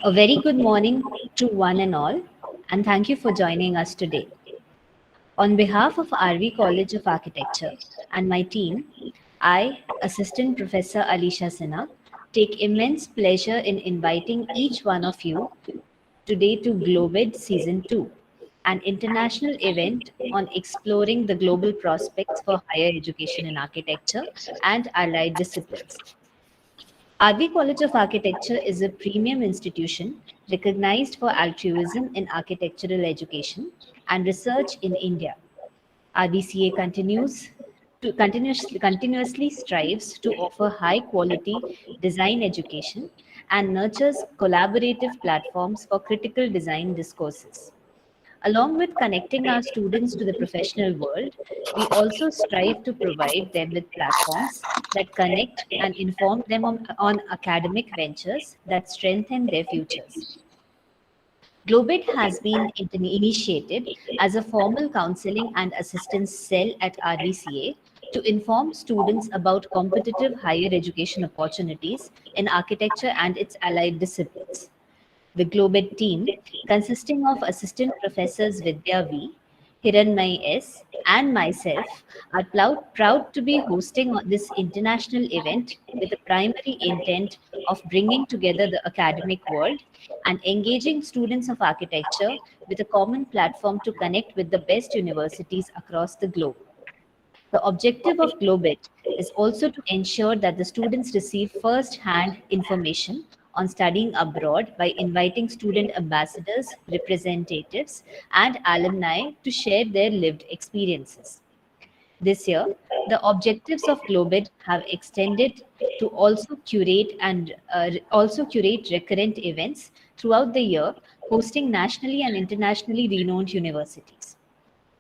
A very good morning to one and all, and thank you for joining us today. On behalf of RV College of Architecture and my team, I, Assistant Professor Alisha Sinha, take immense pleasure in inviting each one of you today to GlobEd Season 2, an international event on exploring the global prospects for higher education in architecture and allied disciplines. RV College of Architecture is a premium institution recognized for altruism in architectural education and research in India. RVCA continuously strives to offer high quality design education and nurtures collaborative platforms for critical design discourses. Along with connecting our students to the professional world, we also strive to provide them with platforms that connect and inform them on academic ventures that strengthen their futures. GlobEd has been initiated as a formal counseling and assistance cell at RVCA to inform students about competitive higher education opportunities in architecture and its allied disciplines. The GlobEd team, consisting of Assistant Professors Vidya V, Hiranmay S, and myself, are proud to be hosting this international event with a primary intent of bringing together the academic world and engaging students of architecture with a common platform to connect with the best universities across the globe. The objective of GlobEd is also to ensure that the students receive first-hand information on studying abroad by inviting student ambassadors, representatives, and alumni to share their lived experiences. This year, the objectives of GlobEd have extended to also curate recurrent events throughout the year, hosting nationally and internationally renowned universities.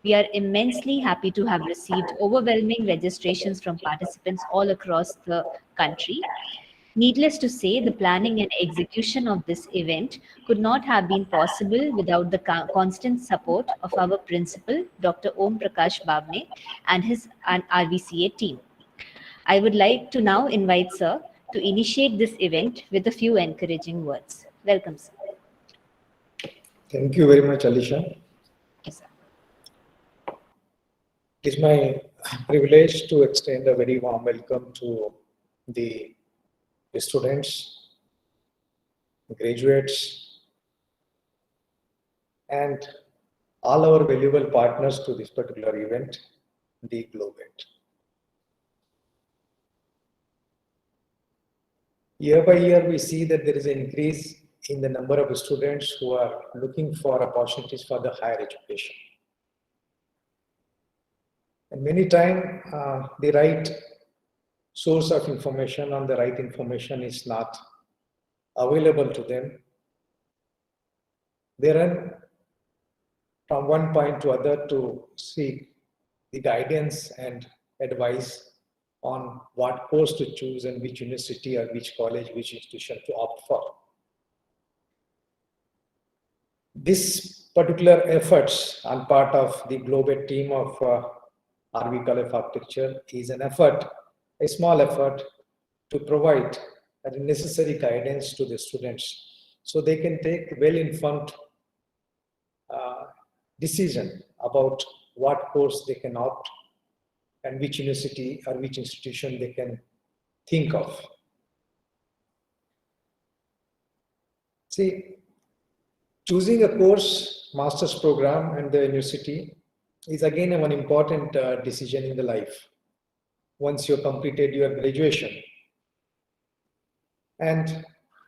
We are immensely happy to have received overwhelming registrations from participants all across the country. Needless to say, the planning and execution of this event could not have been possible without the constant support of our principal, Dr. Om Prakash Bawane, and his RVCA team. I would like to now invite Sir to initiate this event with a few encouraging words. Welcome, sir. Thank you very much, Alisha. Yes, sir. It is my privilege to extend a very warm welcome to the students, graduates, and all our valuable partners to this particular event, the GlobEd. Year by year, we see that there is an increase in the number of students who are looking for opportunities for the higher education. And many times, the right source of information and the right information is not available to them. They run from one point to other to seek the guidance and advice on what course to choose and which university or which college, which institution to opt for. This particular efforts on part of the GlobEd team of RV College of Architecture is an effort, a small effort to provide the necessary guidance to the students so they can take well-informed decision about what course they can opt and which university or which institution they can think of. See, choosing a course, master's program and the university is again one important decision in the life once you completed your graduation. And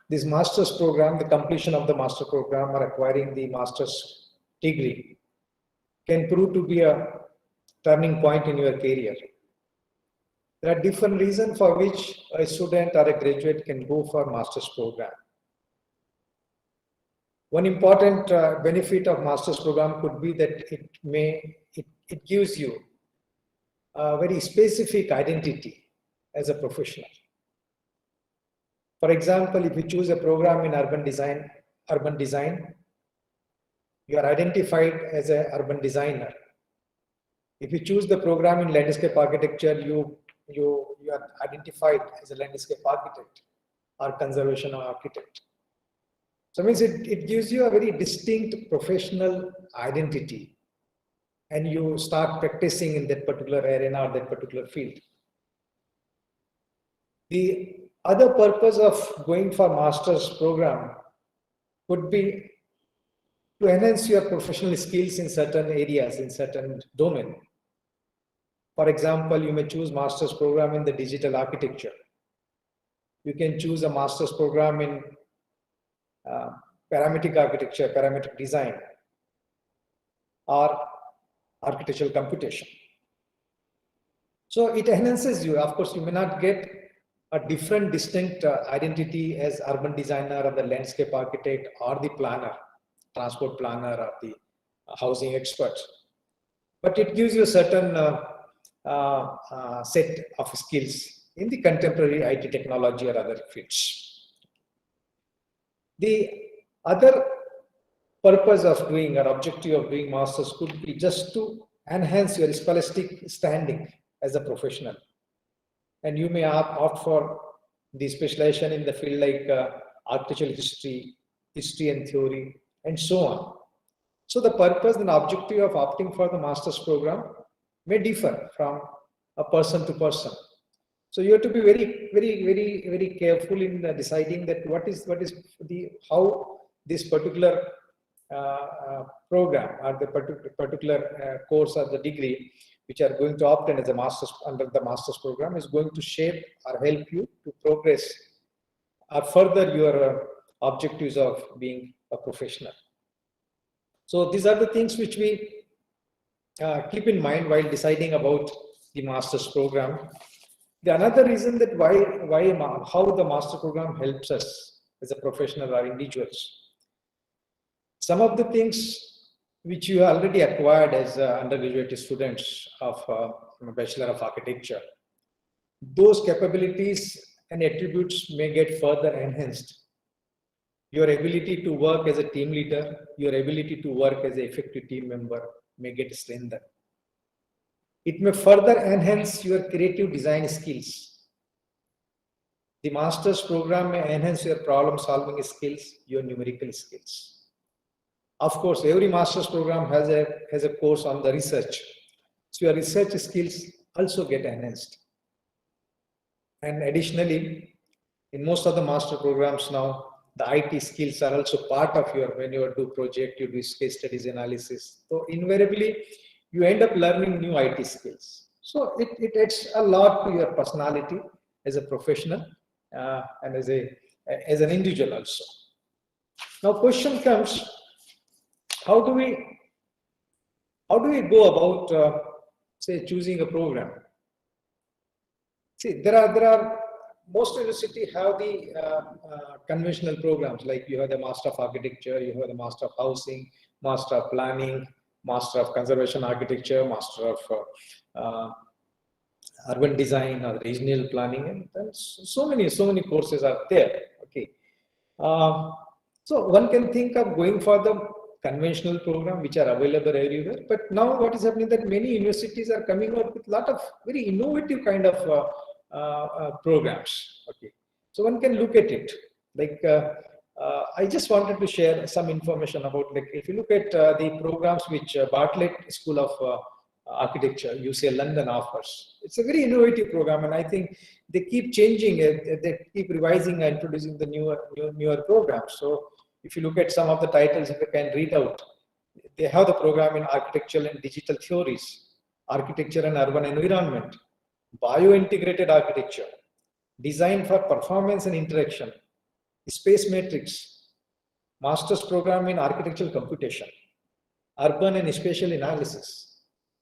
this master's program, the completion of the master program or acquiring the master's degree can prove to be a turning point in your career. There are different reasons for which a student or a graduate can go for master's program. One important benefit of master's program could be that it gives you a very specific identity as a professional. For example, if you choose a program in urban design, you are identified as an urban designer. If you choose the program in landscape architecture, you are identified as a landscape architect or conservation architect. So it means it gives you a very distinct professional identity, and you start practicing in that particular arena or that particular field. The other purpose of going for master's program would be to enhance your professional skills in certain areas, in certain domain. For example, you may choose master's program in the digital architecture. You can choose a master's program in parametric architecture, parametric design, or architectural computation. So it enhances you. Of course, you may not get a different, distinct identity as urban designer or the landscape architect or the planner, transport planner or the housing expert. But it gives you a certain set of skills in the contemporary IT technology or other fields. The other purpose of doing or objective of doing masters could be just to enhance your scholastic standing as a professional. And you may opt for the specialization in the field like architectural history, history and theory, and so on. So the purpose and objective of opting for the master's program may differ from a person to person. So you have to be very careful in deciding that how this particular program or the particular course or the degree which are going to obtain as a master's under the master's program is going to shape or help you to progress or further your objectives of being a professional. So these are the things which we keep in mind while deciding about the master's program. The another reason that how the master program helps us as a professional or individuals. Some of the things which you already acquired as undergraduate students of Bachelor of Architecture, those capabilities and attributes may get further enhanced. Your ability to work as a team leader, your ability to work as an effective team member may get strengthened. It may further enhance your creative design skills. The master's program may enhance your problem solving skills, your numerical skills. Of course, every master's program has a course on the research. So your research skills also get enhanced. And additionally, in most of the master programs now, the IT skills are also part of your, when you do project, you do case studies analysis. So invariably, you end up learning new IT skills. So it adds a lot to your personality as a professional and as an individual also. Now, question comes: how do we go about say choosing a program? See, there are most universities have the conventional programs, like you have the Master of Architecture, you have the Master of Housing, Master of Planning, Master of Conservation Architecture, Master of Urban Design or Regional Planning, and so many courses are there. Okay, so one can think of going for the conventional program which are available everywhere. But now what is happening that many universities are coming out with a lot of very innovative kind of programs. Okay, so one can look at it. Like I just wanted to share some information about, like, if you look at the programs which Bartlett School of Architecture, UCL London offers. It's a very innovative program, and I think they keep changing it. They keep revising and introducing the newer programs. So if you look at some of the titles, if you can read out, they have the program in architectural and digital theories, architecture and urban environment, bio-integrated architecture, design for performance and interaction, space matrix, master's program in architectural computation, urban and spatial analysis.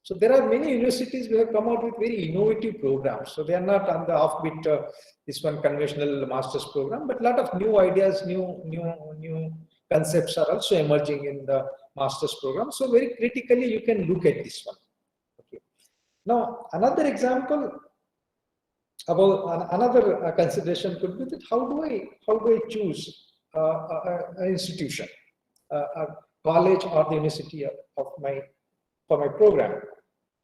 So there are many universities who have come out with very innovative programs. So they are not on the offbeat, this one conventional master's program, but a lot of new ideas, new concepts are also emerging in the master's program. So very critically, you can look at this one. Okay. Now, another example about another consideration could be that how do I choose an institution, a college or the university for my program?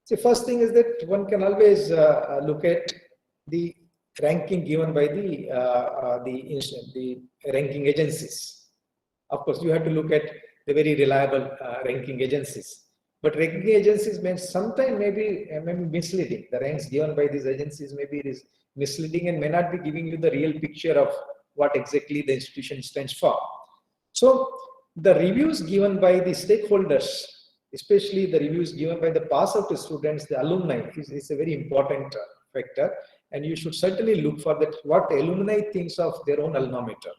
So first thing is that one can always look at the ranking given by the ranking agencies. Of course, you have to look at the very reliable ranking agencies. But ranking agencies may sometimes maybe misleading. The ranks given by these agencies maybe it is misleading and may not be giving you the real picture of what exactly the institution stands for. So the reviews given by the stakeholders, especially the reviews given by the pass-out students, the alumni, is a very important factor. And you should certainly look for that, what alumni thinks of their own alma mater.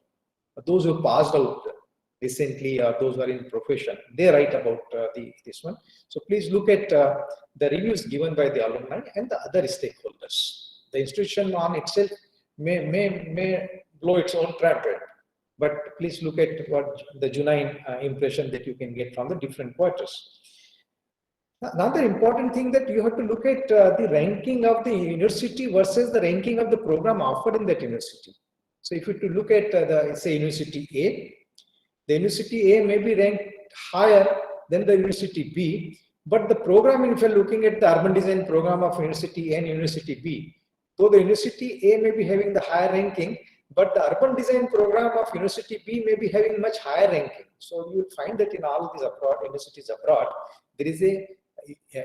Those who passed out recently, those who are in profession, they write about this one. So please look at the reviews given by the alumni and the other stakeholders. The institution on itself may blow its own trumpet, but please look at what the genuine impression that you can get from the different quarters. Another important thing that you have to look at the ranking of the university versus the ranking of the program offered in that university. So if you to look at say University A, the University A may be ranked higher than the University B, but the program, if you're looking at the urban design program of University A and University B, though the University A may be having the higher ranking, but the urban design program of University B may be having much higher ranking. So you will find that in all these universities abroad, there is a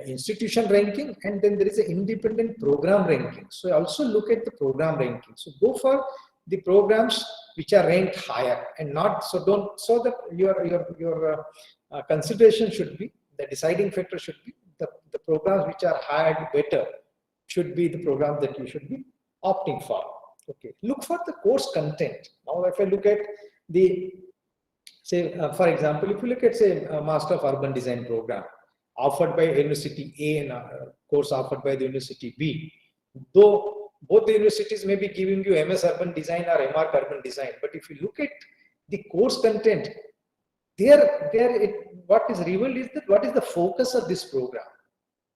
institution ranking and then there is an independent program ranking. So also look at the program ranking. So go for the programs which are ranked higher and not so that your consideration should be, the deciding factor should be the programs which are higher better should be the program that you should be opting for. Okay, look for the course content. Now if I look at the say for example, if you look at say a Master of Urban Design program offered by University A and a course offered by the University B, though both the universities may be giving you MS Urban Design or MArch Urban Design, but if you look at the course content, what is revealed is that what is the focus of this program.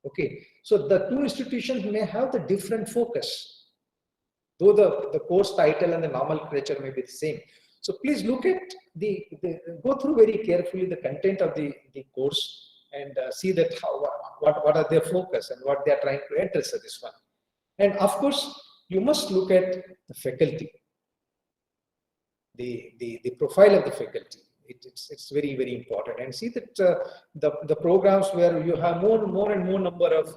Okay, so the two institutions may have the different focus, though the course title and the nomenclature may be the same. So please look at go through very carefully the content of the course and see that what are their focus and what they are trying to address at this one. And of course, you must look at the faculty, the profile of the faculty. It's very, very important. And see that the programs where you have more and more number of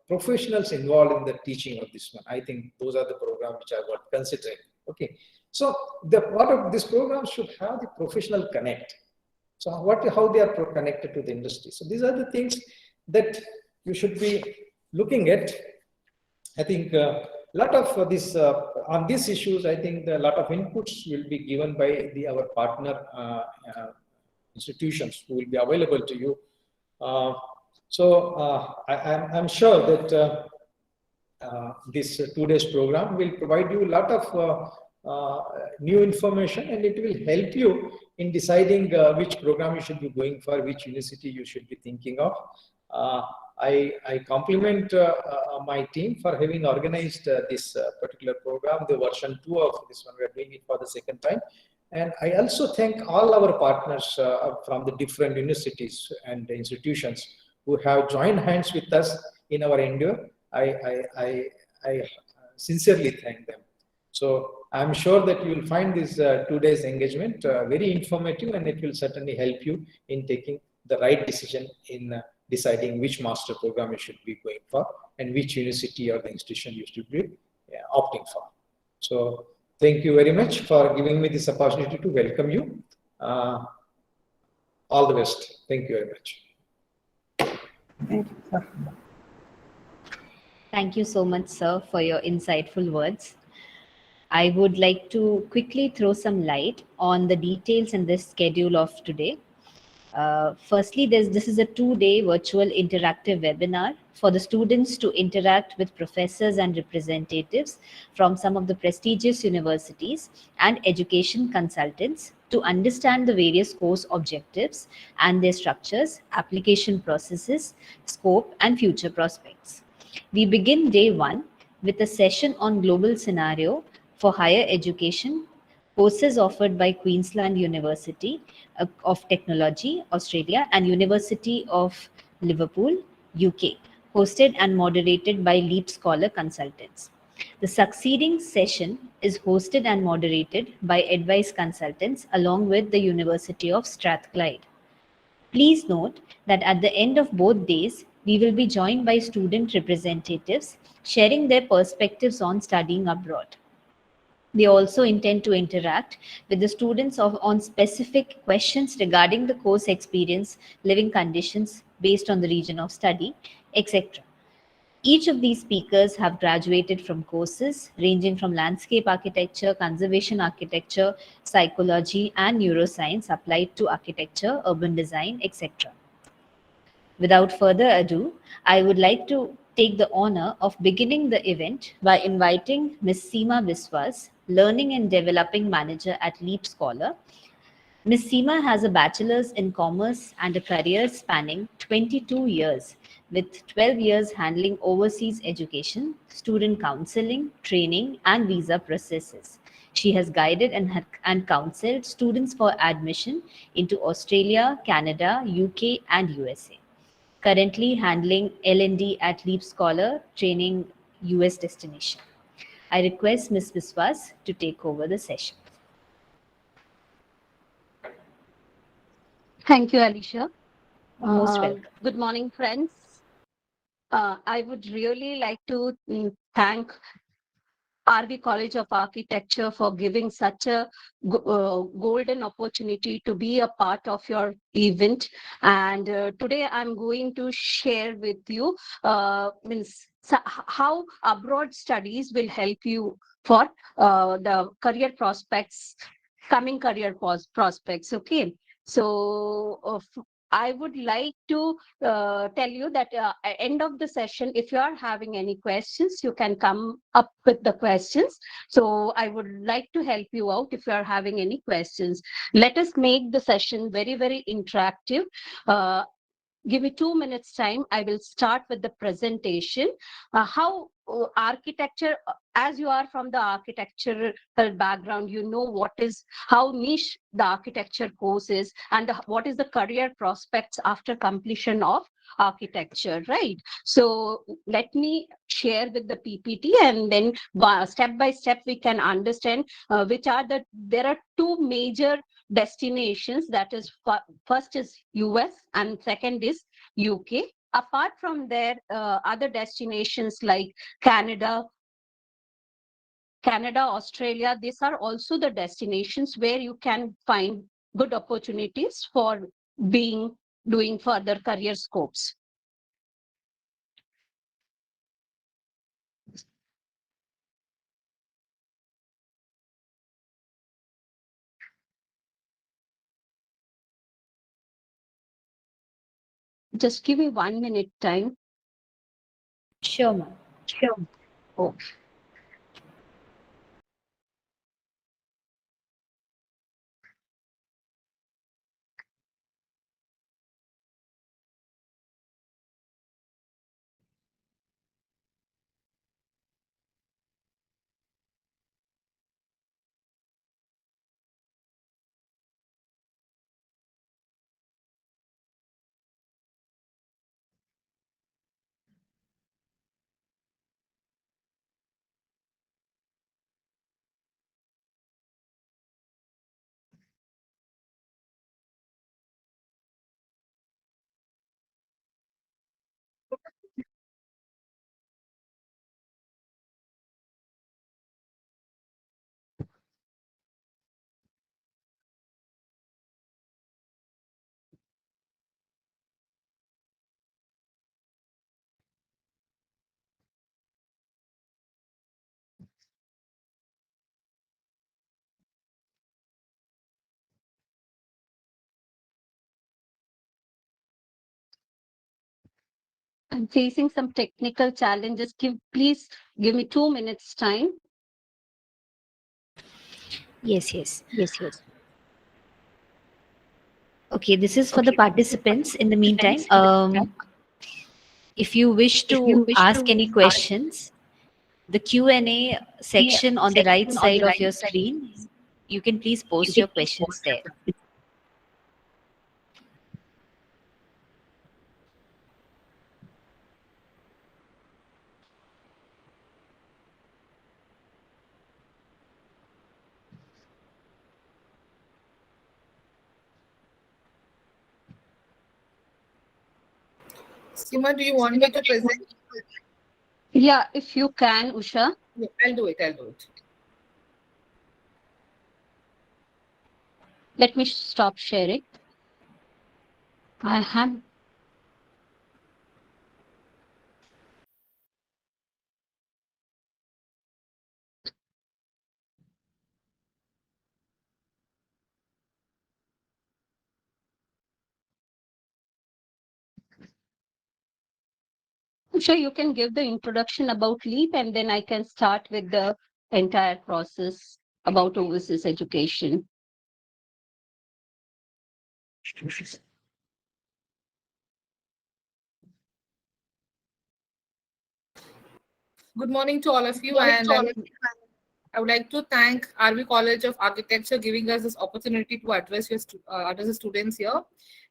professionals involved in the teaching of this one. I think those are the programs which are worth considering. Okay, so the part of this program should have the professional connect. So how they are connected to the industry. So these are the things that you should be looking at. I think a lot of this on these issues, I think a lot of inputs will be given by our partner institutions who will be available to you. I'm sure that this 2 days program will provide you a lot of new information, and it will help you in deciding which program you should be going for, which university you should be thinking of. I compliment my team for having organized this particular program, the version 2 of this one. We are doing it for the second time. And I also thank all our partners from the different universities and institutions who have joined hands with us in our endeavor. I sincerely thank them. So I'm sure that you will find this 2 days engagement very informative, and it will certainly help you in taking the right decision in deciding which master program you should be going for and which university or the institution you should be opting for. So thank you very much for giving me this opportunity to welcome you. All the best. Thank you very much. Thank you, sir. Thank you so much, sir, for your insightful words. I would like to quickly throw some light on the details in this schedule of today. Firstly, this is a 2-day virtual interactive webinar for the students to interact with professors and representatives from some of the prestigious universities and education consultants to understand the various course objectives and their structures, application processes, scope, and future prospects. We begin day 1 with a session on global scenario for higher education, courses offered by Queensland University of Technology, Australia, and University of Liverpool, UK, hosted and moderated by lead scholar consultants. The succeeding session is hosted and moderated by advice consultants along with the University of Strathclyde. Please note that at the end of both days, we will be joined by student representatives sharing their perspectives on studying abroad. We also intend to interact with the students on specific questions regarding the course experience, living conditions based on the region of study, etc. Each of these speakers have graduated from courses ranging from landscape architecture, conservation architecture, psychology, and neuroscience applied to architecture, urban design, etc. Without further ado, I would like to take the honor of beginning the event by inviting Ms. Seema Biswas, Learning and Developing Manager at Leap Scholar. Ms. Seema has a bachelor's in commerce and a career spanning 22 years, with 12 years handling overseas education, student counseling, training, and visa processes. She has guided and counseled students for admission into Australia, Canada, UK, and USA. Currently handling L&D at Leap Scholar, training US destination. I request Ms. Biswas to take over the session. Thank you, Alicia. Most welcome. Good morning, friends. I would really like to thank RV College of Architecture for giving such a golden opportunity to be a part of your event. And today I'm going to share with you how abroad studies will help you for the career prospects, coming career prospects. Okay. So I would like to tell you that at end of the session, if you are having any questions, you can come up with the questions. So I would like to help you out if you are having any questions. Let us make the session very, very interactive. Give me 2 minutes time. I will start with the presentation. How architecture, as you are from the architectural background, you know how niche the architecture course is and what is the career prospects after completion of architecture, right? So let me share with the PPT and then step by step we can understand there are two major destinations, that is first is US and second is UK. Apart from there, other destinations like Canada, Australia, these are also the destinations where you can find good opportunities for doing further career scopes. Just give me 1 minute time. Sure, ma'am. Sure. Okay. I'm facing some technical challenges. Please give me 2 minutes time. Yes, yes. Yes, yes. Okay, this is for the Okay. participants. In the meantime, Depends in the if you wish if you to wish ask to any ask questions, the Q&A the section on the right section on the side of right your side, screen, you can please you can post your please post questions your there. questions. Seema, do you want me to present? Yeah, if you can, Usha. Yeah, I'll do it. I'll do it. Let me stop sharing. I have. Usha, you can give the introduction about LEAP and then I can start with the entire process about overseas education. Good morning to all of you, and I would like to thank RV College of Architecture giving us this opportunity to address the students here.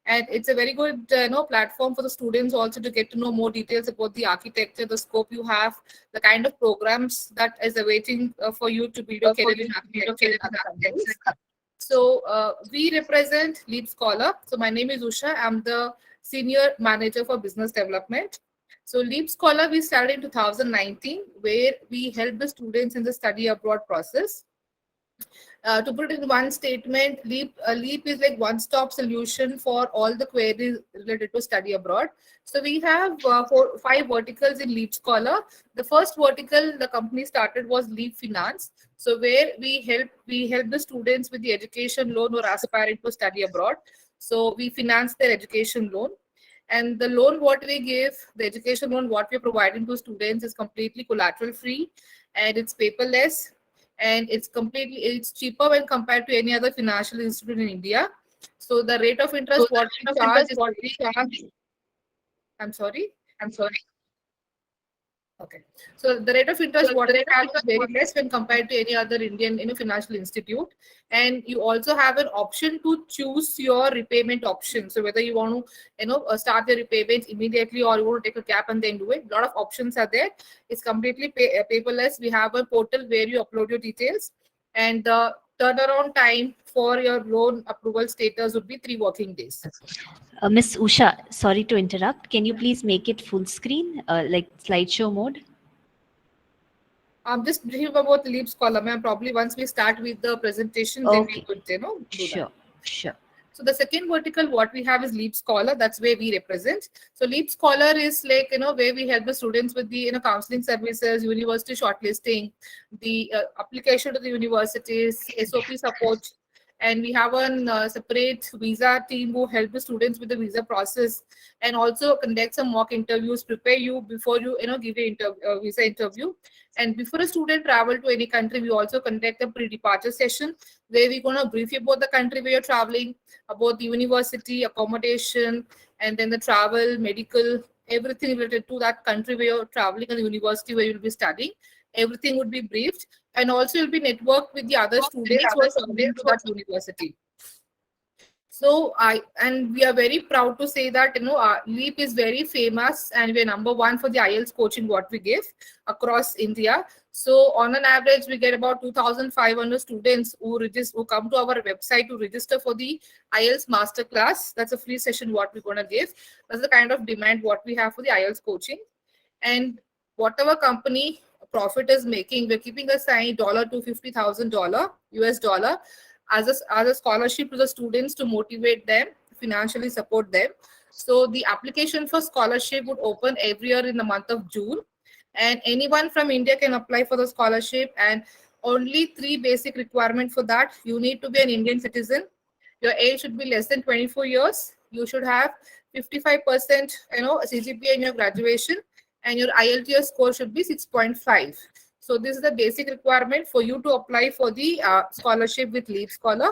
And it's a very good platform for the students also to get to know more details about the architecture, the scope you have, the kind of programs that is awaiting for you to build your career in architecture in other countries. So we represent Lead Scholar. So my name is Usha. I'm the Senior Manager for Business Development. So Leap Scholar we started in 2019, where we help the students in the study abroad process. To put it in one statement, Leap is like one-stop solution for all the queries related to study abroad. So we have 5 verticals in Leap Scholar. The first vertical the company started was Leap Finance. So where we help the students with the education loan or aspiring to study abroad. So we finance their education loan. And the loan what we give, the education loan what we're providing to students is completely collateral free, and it's paperless, and it's cheaper when compared to any other financial institute in India. So the rate of interest what we charge is very, I'm sorry. Okay. So the rate of interest what we have is very less when compared to any other Indian financial institute. And you also have an option to choose your repayment option. So whether you want to start the repayment immediately or you want to take a gap and then do it. A lot of options are there. It's completely paperless. We have a portal where you upload your details, and the turnaround time for your loan approval status would be 3 working days. Miss Usha, sorry to interrupt. Can you please make it full screen, like slideshow mode? Just brief about the Leaps column, and probably once we start with the presentation, then we Okay. could do that. Sure. So the second vertical, what we have is Leap Scholar. That's where we represent. So Leap Scholar is like where we help the students with the counseling services, university shortlisting, the application to the universities, SOP support, and we have a separate visa team who help the students with the visa process, and also conduct some mock interviews, prepare you before you give a visa interview. And before a student travel to any country, we also conduct a pre-departure session where we're going to brief you about the country where you're traveling, about the university, accommodation, and then the travel, medical, everything related to that country where you're traveling and the university where you'll be studying. Everything would be briefed, and also you'll be networked with the other students who are traveling to that university. So we are very proud to say that our Leap is very famous, and we're number 1 for the IELTS coaching what we give across India. So on an average, we get about 2,500 students who come to our website to register for the IELTS masterclass. That's a free session what we're gonna give. That's the kind of demand what we have for the IELTS coaching. And whatever company profit is making, we're keeping aside $250,000 US dollar as a scholarship to the students to motivate them, financially support them. So the application for scholarship would open every year in the month of June, and anyone from India can apply for the scholarship. And only 3 basic requirements for that: you need to be an Indian citizen, your age should be less than 24 years, you should have 55% CGPA in your graduation, and your IELTS score should be 6.5. So this is the basic requirement for you to apply for the scholarship with Leap Scholar.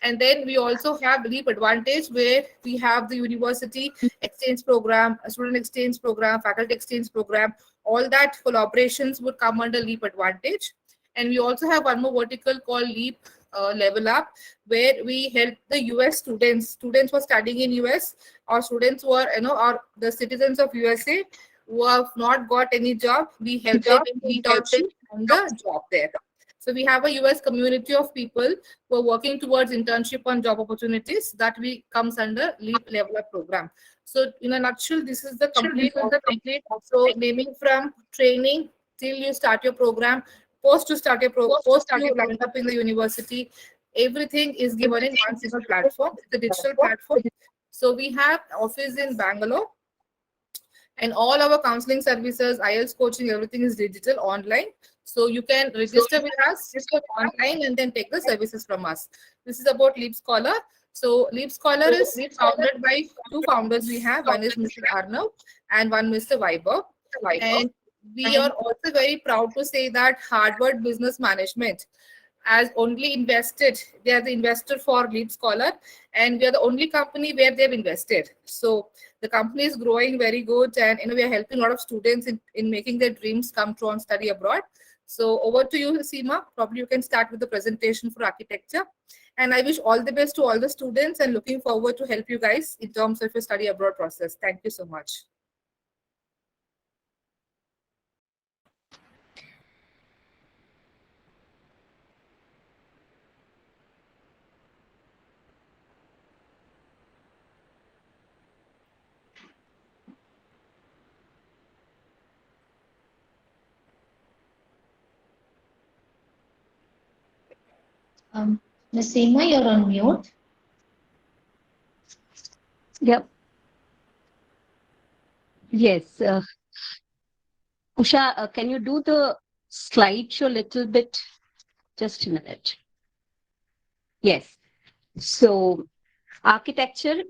And then we also have Leap Advantage, where we have the university exchange program, a student exchange program, faculty exchange program. All that collaborations would come under Leap Advantage. And we also have one more vertical called Leap Level Up, where we help the US students who are studying in US, or students who are are the citizens of USA who have not got any job. We help them in internship and the job there. So we have a US community of people who are working towards internship and job opportunities that we comes under Leap Level Up program. So in a nutshell, this is the complete offering. So naming from training till you start your program, post you land up in the university, everything is given in one single platform. It's a digital platform. So we have office in Bangalore, and all our counseling services, IELTS coaching, everything is digital online. So you can register with us online and then take the services from us. This is about Leap Scholar. So Leap Scholar is founded by two founders we have. One is Mr. Arnav and one Mr. Viber. And we are also very proud to say that Harvard Business Management has only invested, they are the investor for Leap Scholar, and we are the only company where they've invested. So the company is growing very good, and we are helping a lot of students in making their dreams come true and study abroad. So over to you, Seema. Probably you can start with the presentation for architecture. And I wish all the best to all the students and looking forward to help you guys in terms of your study abroad process. Thank you so much. Ms. Seema, you're on mute. Yep. Yes. Usha, can you do the slideshow a little bit? Just a minute. Yes. So architecture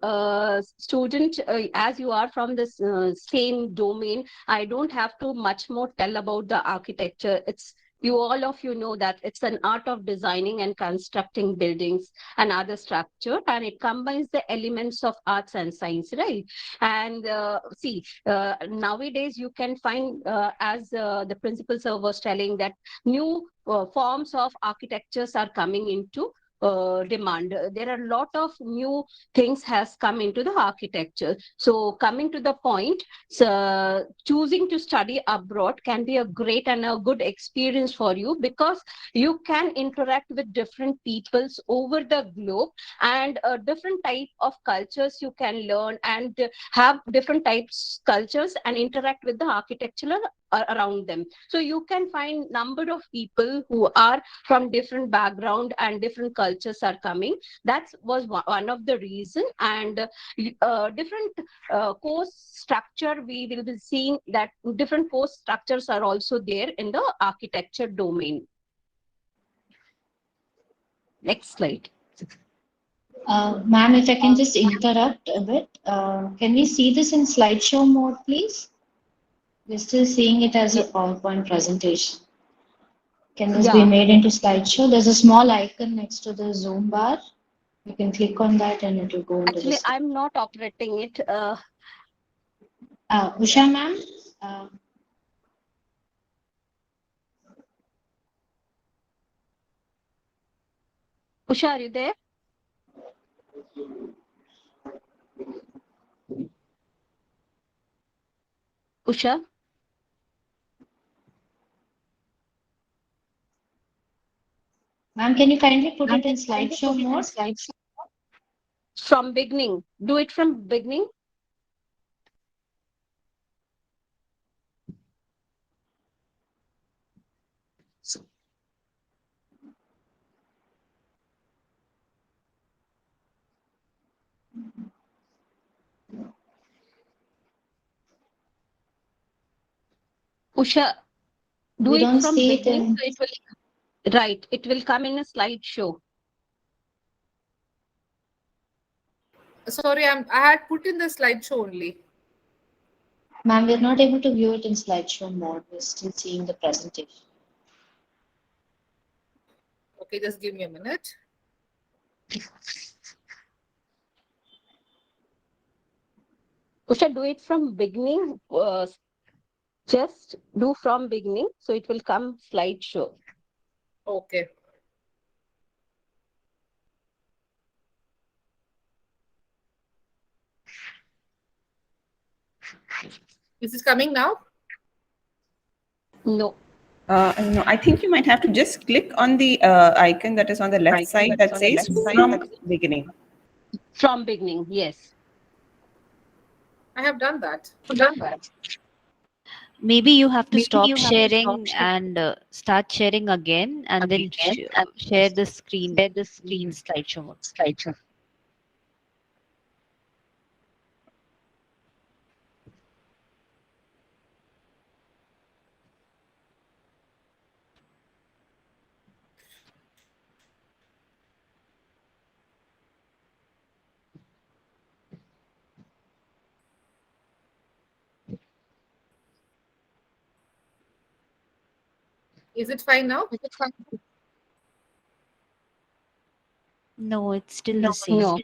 student, as you are from the same domain, I don't have to much more tell about the architecture. It's you all of you know that it's an art of designing and constructing buildings and other structure, and it combines the elements of arts and science, right? And nowadays you can find, as the principal sir was telling, that new forms of architectures are coming into demand. There are a lot of new things has come into the architecture. So coming to the point, so choosing to study abroad can be a great and a good experience for you, because you can interact with different peoples over the globe, and different type of cultures you can learn, and have different types cultures and interact with the architecture around them. So you can find number of people who are from different background and different cultures are coming. That was one of the reason. And different course structure, we will be seeing that different course structures are also there in the architecture domain. Next slide. Ma'am, if I can just interrupt a bit, can we see this in slideshow mode, please? We're still seeing it as a PowerPoint presentation. Can this be made into slideshow? There's a small icon next to the Zoom bar. You can click on that and it will go into Actually, the I'm not operating it. Usha ma'am, Usha, are you there? Usha? ma'am, can you kindly put it in slideshow mode? From beginning. Do it from beginning. Usha, do We it don't from see it beginning. in. So it will, right, it will come in a slideshow. Sorry, I had put in the slideshow only. Ma'am, we're not able to view it in slideshow mode. We're still seeing the presentation. Okay, just give me a minute. Usha, do it from beginning. Just do from beginning, so it will come slideshow. Okay. Is this coming now? No. No, I think you might have to just click on the icon that is on the left side that says from beginning. From beginning, yes. I have done that. Maybe you have to stop sharing and start sharing again, and then share the screen in slideshow mode. Is it fine now? No, it's still the same. No.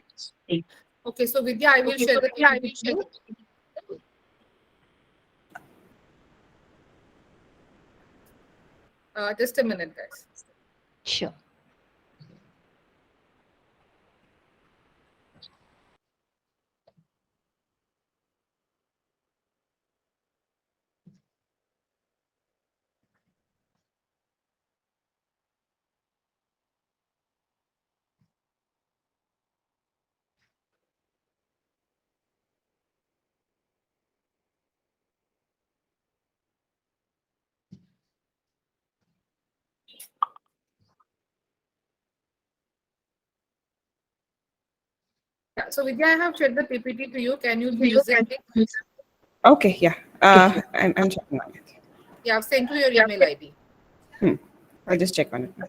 Okay, so Vidya, I will share the PPT. Just a minute, guys. Sure. Yeah, so Vidya, I have shared the PPT to you. Can you use it? Okay, yeah. I'm checking on it. Yeah, I've sent to your email ID. I'll just check on it now.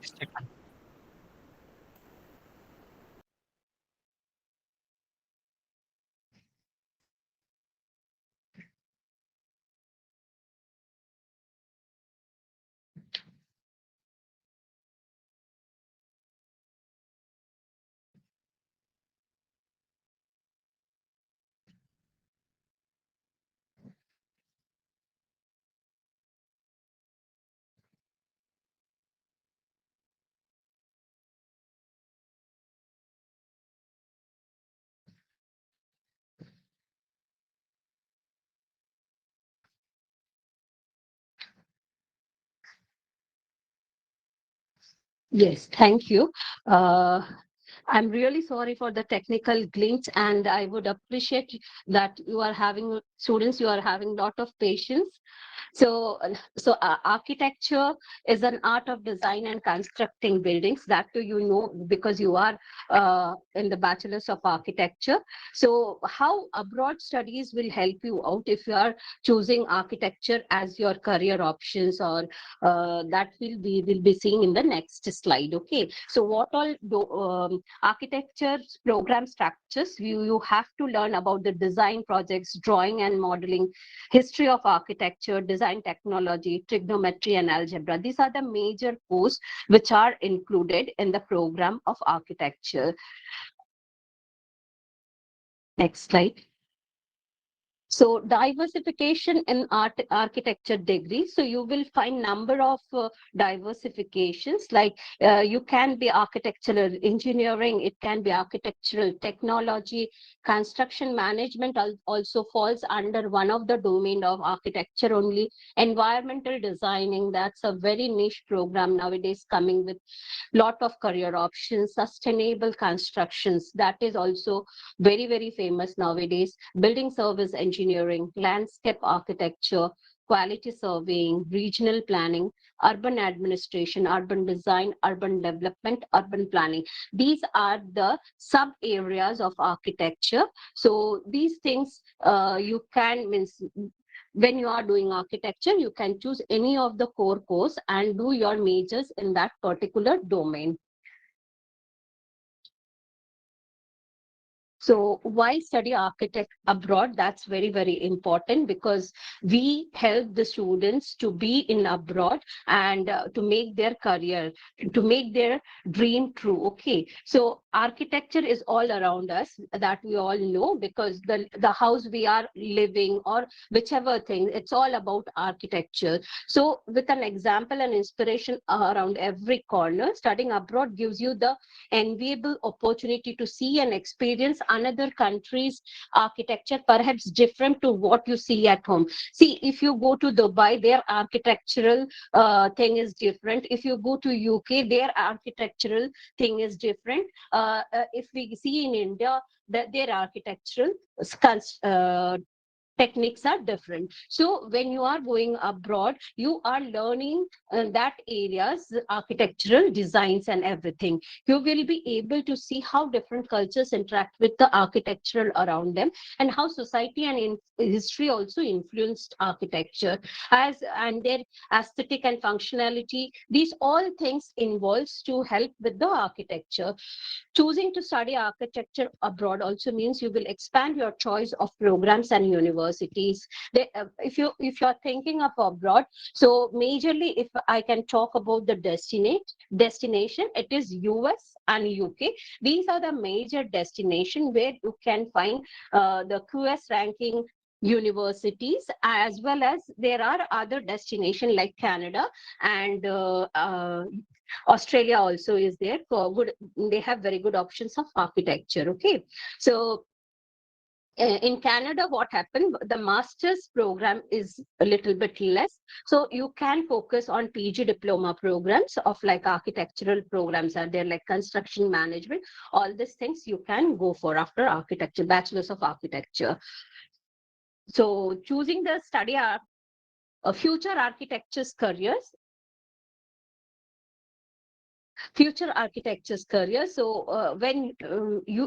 Yes, thank you. I'm really sorry for the technical glitch, and I would appreciate that you are having students, you are having a lot of patience. So architecture is an art of design and constructing buildings. That too, you know, because you are in the bachelor's of architecture. So how abroad studies will help you out if you are choosing architecture as your career options, or that will be seeing in the next slide. Okay, so what all architecture program structures, you have to learn about the design projects, drawing and modeling, history of architecture, design technology, trigonometry and algebra. These are the major courses which are included in the program of architecture. Next slide. So diversification in architecture degree. So you will find number of diversifications, like you can be architectural engineering, it can be architectural technology, construction management also falls under one of the domain of architecture only. Environmental designing, that's a very niche program nowadays coming with lot of career options. Sustainable constructions, that is also very, very famous nowadays. Building service engineering, landscape architecture, quality surveying, regional planning, urban administration, urban design, urban development, urban planning. These are the sub areas of architecture. So these things you can means when you are doing architecture, you can choose any of the core course and do your majors in that particular domain. So why study architect abroad? That's very, very important, because we help the students to be in abroad and to make their career, to make their dream true. Okay, so architecture is all around us, that we all know, because the house we are living or whichever thing, it's all about architecture. So with an example and inspiration around every corner, studying abroad gives you the enviable opportunity to see and experience another country's architecture, perhaps different to what you see at home. See, if you go to Dubai, their architectural thing is different. If you go to UK, their architectural thing is different. If we see in India, that their architectural techniques are different. So when you are going abroad, you are learning that areas, architectural designs and everything. You will be able to see how different cultures interact with the architectural around them, and how society and history also influenced architecture, and their aesthetic and functionality. These all things involves to help with the architecture. Choosing to study architecture abroad also means you will expand your choice of programs and universities. If you're thinking of abroad, so majorly, if I can talk about the destination, it is US and UK. These are the major destination where you can find the QS ranking universities, as well as there are other destinations like Canada and Australia also is there for good. They have very good options of architecture. Okay, so in Canada, what happened? The master's program is a little bit less, so you can focus on PG diploma programs of like architectural programs are there, like construction management. All these things you can go for after architecture, bachelor's of architecture. So choosing the study future architecture's careers. Future architecture's career. So when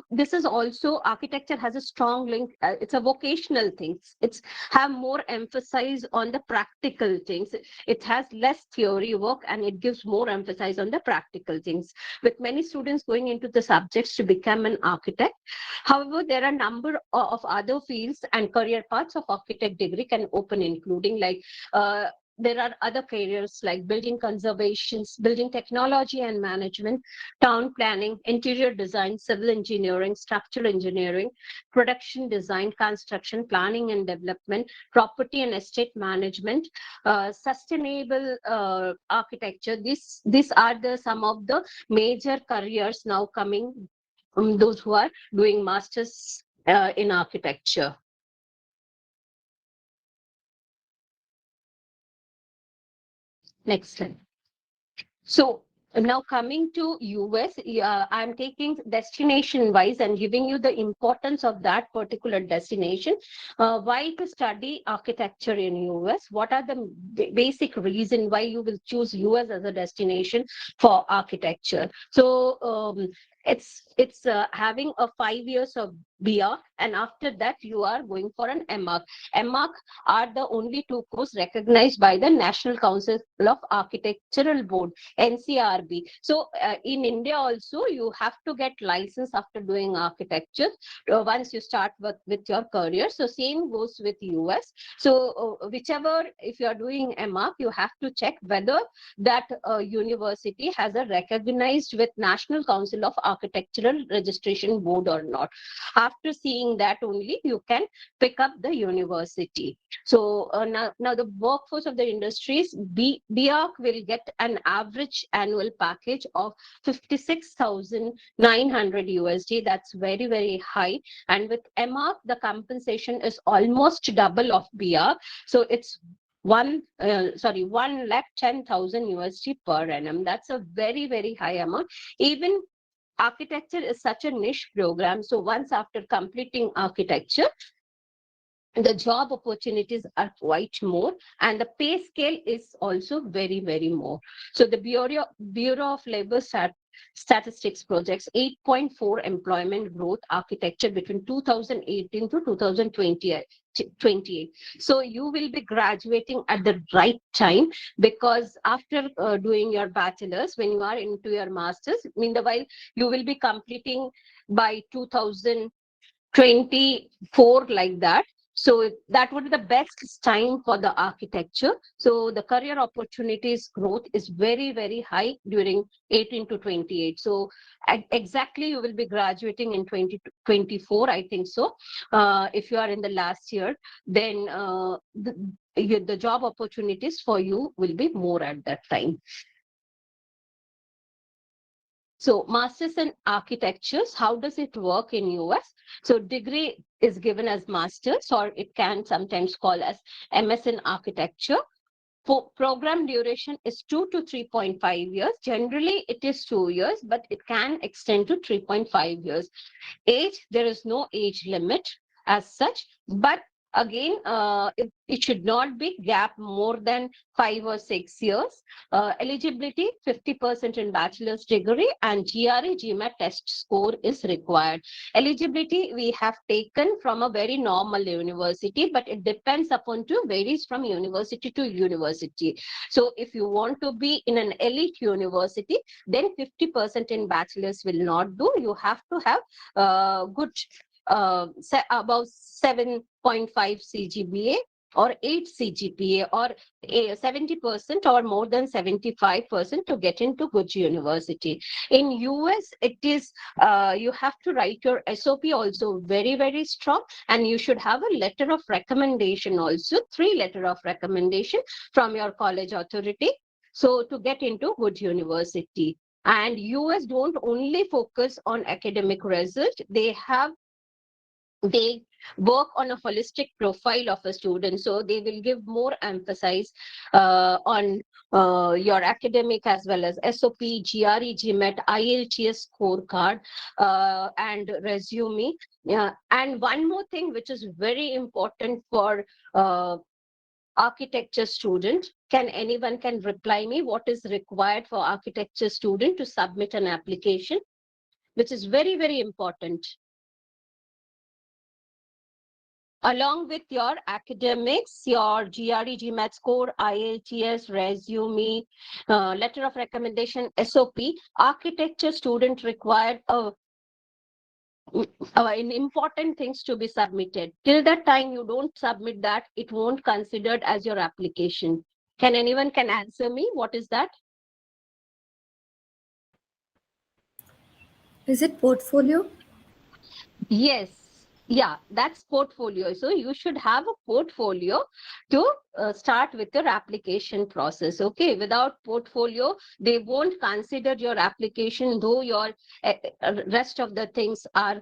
this is also, architecture has a strong link. It's a vocational thing. It's have more emphasis on the practical things. It has less theory work, and it gives more emphasis on the practical things, with many students going into the subjects to become an architect. However, there are a number of other fields and career paths of architect degree can open, including like there are other careers like building conservations, building technology and management, town planning, interior design, civil engineering, structural engineering, production design, construction, planning and development, property and estate management, sustainable architecture. These are some of the major careers now coming from those who are doing masters in architecture. Next slide. So now coming to US, I'm taking destination wise and giving you the importance of that particular destination. Why to study architecture in US? What are the basic reason why you will choose US as a destination for architecture? So it's having a 5 years of BR, and after that you are going for an MArch. MArch are the only two courses recognized by the National Council of Architectural Board, NCRB. So in India also, you have to get license after doing architecture once you start with your career. So same goes with US. So whichever, if you are doing MArch, you have to check whether that university has a recognized with National Council of Architectural Registration Board or not. After seeing that only, you can pick up the university. So now the workforce of the industries, BARC will get an average annual package of 56,900 USD. That's very, very high. And with MArch, the compensation is almost double of BARC. So it's 1,10,000 USD per annum. That's a very, very high amount. Even architecture is such a niche program. So once after completing architecture, the job opportunities are quite more, and the pay scale is also very, very more. So the Bureau of Labor Statistics projects 8.4 employment growth architecture between 2018 to 2028. So you will be graduating at the right time, because after doing your bachelor's, when you are into your master's, meanwhile you will be completing by 2024, like that. So that would be the best time for the architecture. So the career opportunities growth is very, very high during 18 to 28. So exactly you will be graduating in 2024, I think so. If you are in the last year, then the job opportunities for you will be more at that time. So Masters in Architectures, how does it work in US? So degree is given as Masters, or it can sometimes call as MS in Architecture. Program duration is 2 to 3.5 years. Generally, it is 2 years, but it can extend to 3.5 years. Age, there is no age limit as such, but again, it should not be gap more than 5 or 6 years. Eligibility, 50% in bachelor's degree, and GRE GMAT test score is required. Eligibility we have taken from a very normal university, but it depends upon varies from university to university. So if you want to be in an elite university, then 50% in bachelor's will not do. You have to have good about 7.5 CGPA or 8 CGPA or 70% or more than 75% to get into good university. In US, it is you have to write your SOP also very, very strong, and you should have a letter of recommendation also, 3 letter of recommendation from your college authority. So to get into good university. And US don't only focus on academic result, they work on a holistic profile of a student. So they will give more emphasis on your academic as well as SOP, GRE, GMAT, IELTS scorecard, and resume. Yeah. And one more thing which is very important for architecture student, can anyone can reply me what is required for architecture student to submit an application, which is very, very important. Along with your academics, your GRE, GMAT score, IELTS, resume, letter of recommendation, SOP, architecture student required in important things to be submitted. Till that time you don't submit that, it won't considered as your application. Can anyone can answer me? What is that? Is it portfolio? Yes. Yeah, that's portfolio. So you should have a portfolio to start with your application process. Okay, without portfolio, they won't consider your application, though your rest of the things are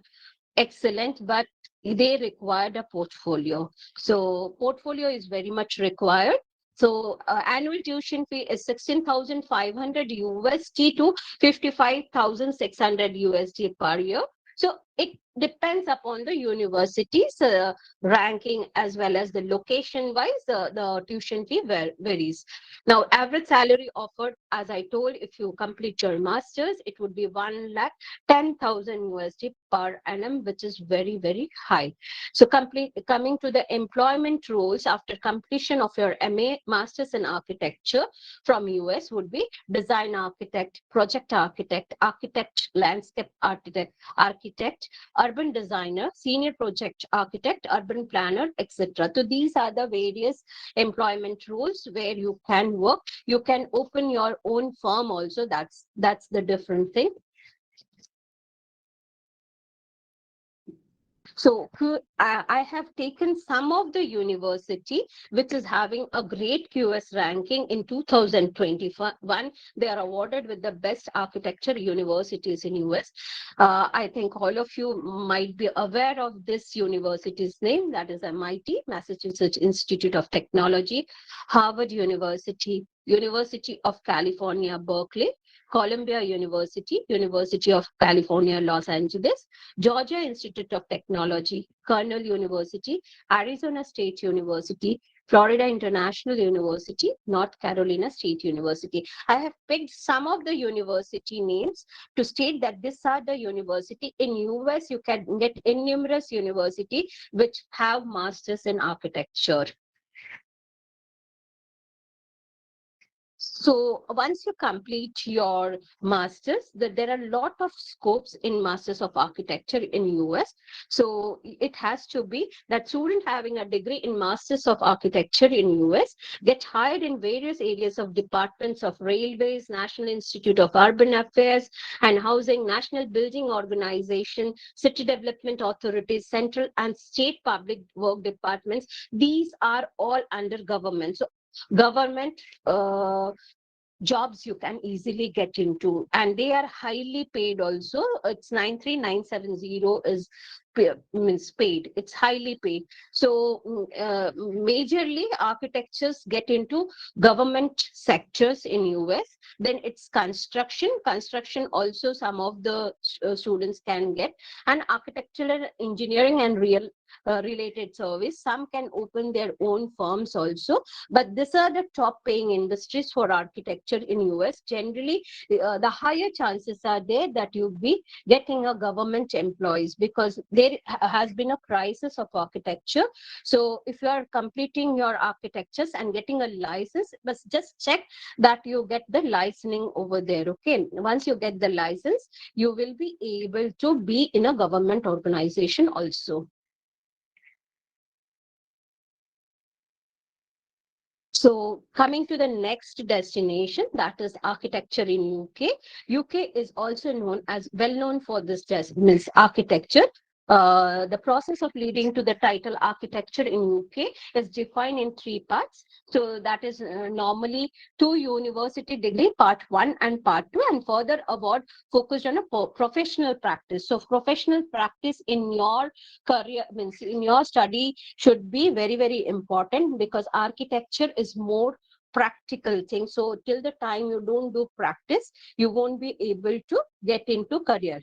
excellent, but they required a portfolio. So portfolio is very much required. So annual tuition fee is 16,500 USD to 55,600 USD per year. So it depends upon the university's ranking as well as the location wise, the tuition fee varies. Now, average salary offered, as I told, if you complete your master's, it would be 1,10,000 USD per annum, which is very, very high. So coming to the employment roles after completion of your MA, Master's in Architecture from US would be design architect, project architect, architect, landscape architect, urban designer, senior project architect, urban planner, etc. So these are the various employment roles where you can work. You can open your own firm also. That's the different thing. So I have taken some of the university which is having a great QS ranking in 2021. They are awarded with the best architecture universities in US. I think all of you might be aware of this university's name. That is MIT, Massachusetts Institute of Technology, Harvard University, University of California, Berkeley, Columbia University, University of California, Los Angeles, Georgia Institute of Technology, Cornell University, Arizona State University, Florida International University, North Carolina State University. I have picked some of the university names to state that these are the university. In US, you can get numerous university which have masters in architecture. So once you complete your masters, there are a lot of scopes in masters of architecture in US. So it has to be that student having a degree in masters of architecture in US get hired in various areas of departments of railways, National Institute of Urban Affairs and Housing, National Building Organization, City Development Authorities, central and state public work departments. These are all under government. So government jobs you can easily get into, and they are highly paid also. It's 93970 is means paid. It's highly paid. So majorly architectures get into government sectors in US. Then it's construction also some of the students can get, and architectural engineering and real related service. Some can open their own firms also, but these are the top paying industries for architecture in US. Generally, the higher chances are there that you'll be getting a government employees, because there has been a crisis of architecture. So if you are completing your architectures and getting a license, but just check that you get the licensing over there. Okay, once you get the license, you will be able to be in a government organization also. So coming to the next destination, that is architecture in UK. UK is also known as well known for this means architecture. The process of leading to the title architecture in UK is defined in three parts. So that is normally 2 university degree, part 1 and part 2, and further award focused on a professional practice. So professional practice in your career, means in your study, should be very, very important, because architecture is more practical thing. So till the time you don't do practice, you won't be able to get into career.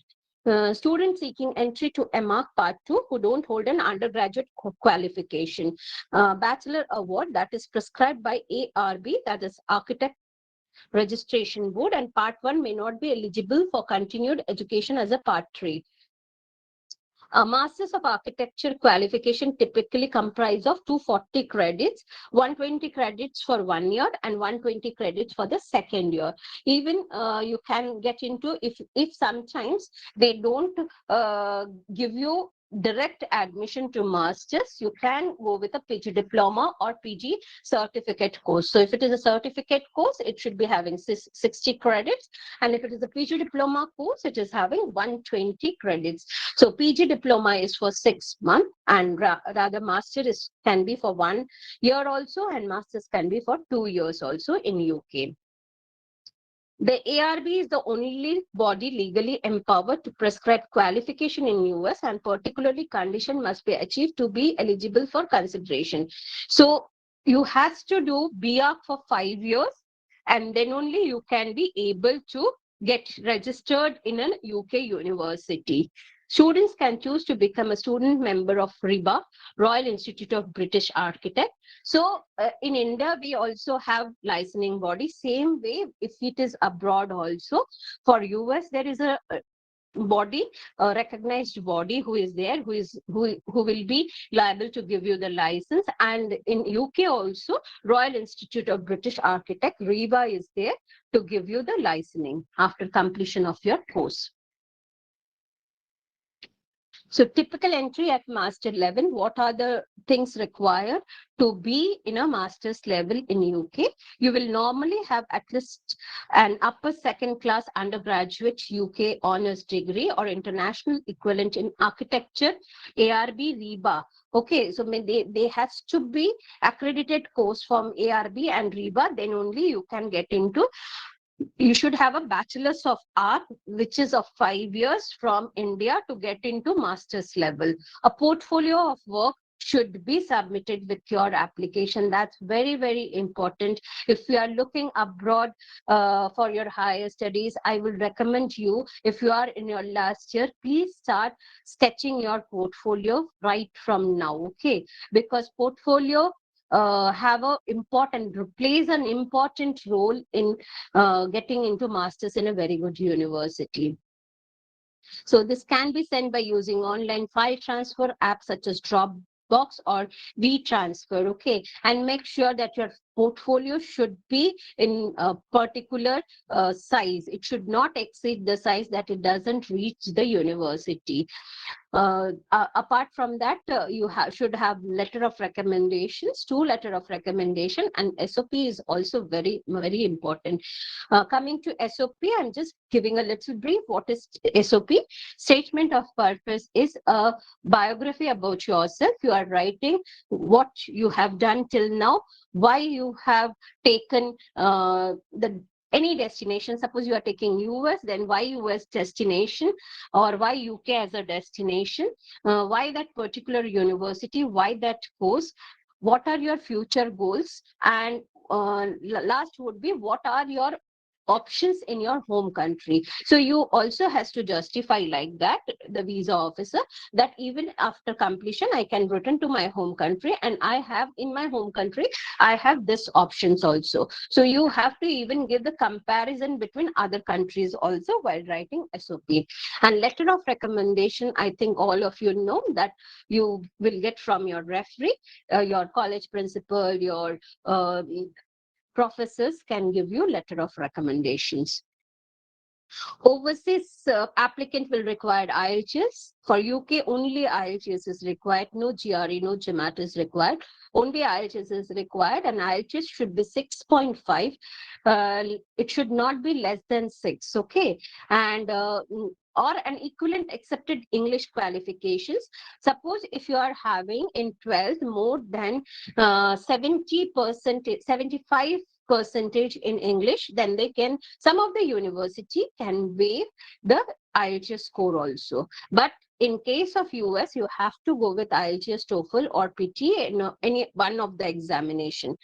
Students seeking entry to MArch Part 2 who don't hold an undergraduate qualification. Bachelor award that is prescribed by ARB, that is Architect Registration Board, and Part 1 may not be eligible for continued education as a Part 3. A Masters of Architecture qualification typically comprise of 240 credits, 120 credits for 1 year and 120 credits for the second year. Even you can get into, if sometimes they don't give you direct admission to masters, you can go with a PG diploma or PG certificate course. So if it is a certificate course, it should be having 60 credits, and if it is a PG diploma course, it is having 120 credits. So PG diploma is for 6 months, and rather master can be for 1 year also, and masters can be for 2 years also in UK. The ARB is the only body legally empowered to prescribe qualification in US, and particularly condition must be achieved to be eligible for consideration. So you have to do BArch for 5 years, and then only you can be able to get registered in an UK university. Students can choose to become a student member of RIBA, Royal Institute of British Architects. So in India, we also have licensing body. Same way, if it is abroad also, for US, there is a body, a recognized body who is there, who will be liable to give you the license. And in UK also, Royal Institute of British Architects, RIBA, is there to give you the licensing after completion of your course. So typical entry at master level, what are the things required to be in a master's level in UK? You will normally have at least an upper second class undergraduate UK honors degree or international equivalent in architecture, ARB, RIBA. Okay, so they has to be accredited course from ARB and RIBA, then only you can get into. You should have a bachelor's of art, which is of 5 years from India to get into master's level. A portfolio of work should be submitted with your application. That's very, very important. If you are looking abroad for your higher studies, I will recommend you, if you are in your last year, please start sketching your portfolio right from now, okay? Because portfolio plays an important role in getting into masters in a very good university. So this can be sent by using online file transfer apps such as Dropbox or WeTransfer, okay? And make sure that your portfolio should be in a particular size. It should not exceed the size that it doesn't reach the university. Apart from that, you should have letter of recommendations, 2 letter of recommendation, and SOP is also very, very important. Coming to SOP, I'm just giving a little brief. What is SOP? Statement of purpose is a biography about yourself. You are writing what you have done till now, why you have taken the any destination. Suppose you are taking US, then why US destination, or why UK as a destination, why that particular university, why that course, what are your future goals, and last would be what are your options in your home country. So you also has to justify like that, the visa officer, that even after completion I can return to my home country, and I have in my home country I have this options also. So you have to even give the comparison between other countries also while writing SOP. And letter of recommendation, I think all of you know that you will get from your referee, your college principal, your professors can give you letter of recommendations. Overseas applicant will require IELTS. For UK, only IELTS is required. No GRE, no GMAT is required. Only IELTS is required, and IELTS should be 6.5. It should not be less than 6. Okay, and or an equivalent accepted English qualifications. Suppose if you are having in 12th more than 70%, 75% in English, then they can, some of the university can waive the IELTS score also. But in case of US, you have to go with IELTS, TOEFL or PT in any one of the examination.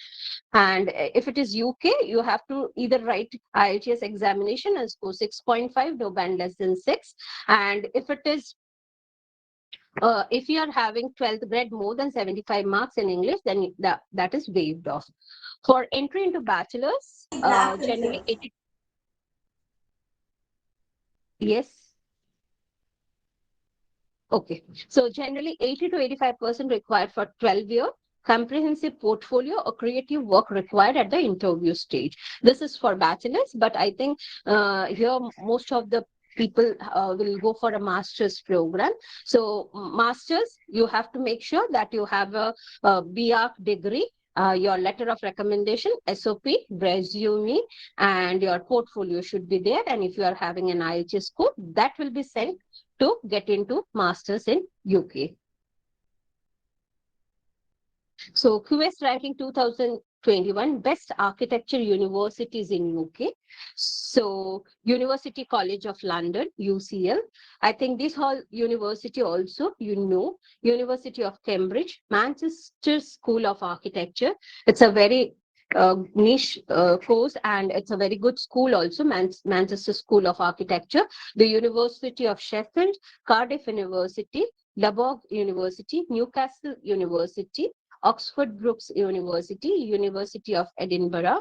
And if it is UK, you have to either write IELTS examination and score 6.5, no band less than 6. And if it is if you are having 12th grade more than 75 marks in English, then that is waived off. For entry into bachelor's, generally 80. Yes. Okay. So generally 80 to 85% required for 12-year comprehensive portfolio or creative work required at the interview stage. This is for bachelor's, but I think here most of the people will go for a master's program. So master's, you have to make sure that you have a BArch degree, your letter of recommendation, SOP, resume, and your portfolio should be there. And if you are having an IELTS score, that will be sent to get into masters in UK. So QS ranking 2021 best architecture universities in UK. So University College of London, UCL. I think this whole university also, you know, University of Cambridge, Manchester School of Architecture. It's a very niche course, and it's a very good school also, Manchester School of Architecture. The University of Sheffield, Cardiff University, Lubbock University, Newcastle University, Oxford Brookes University, University of Edinburgh,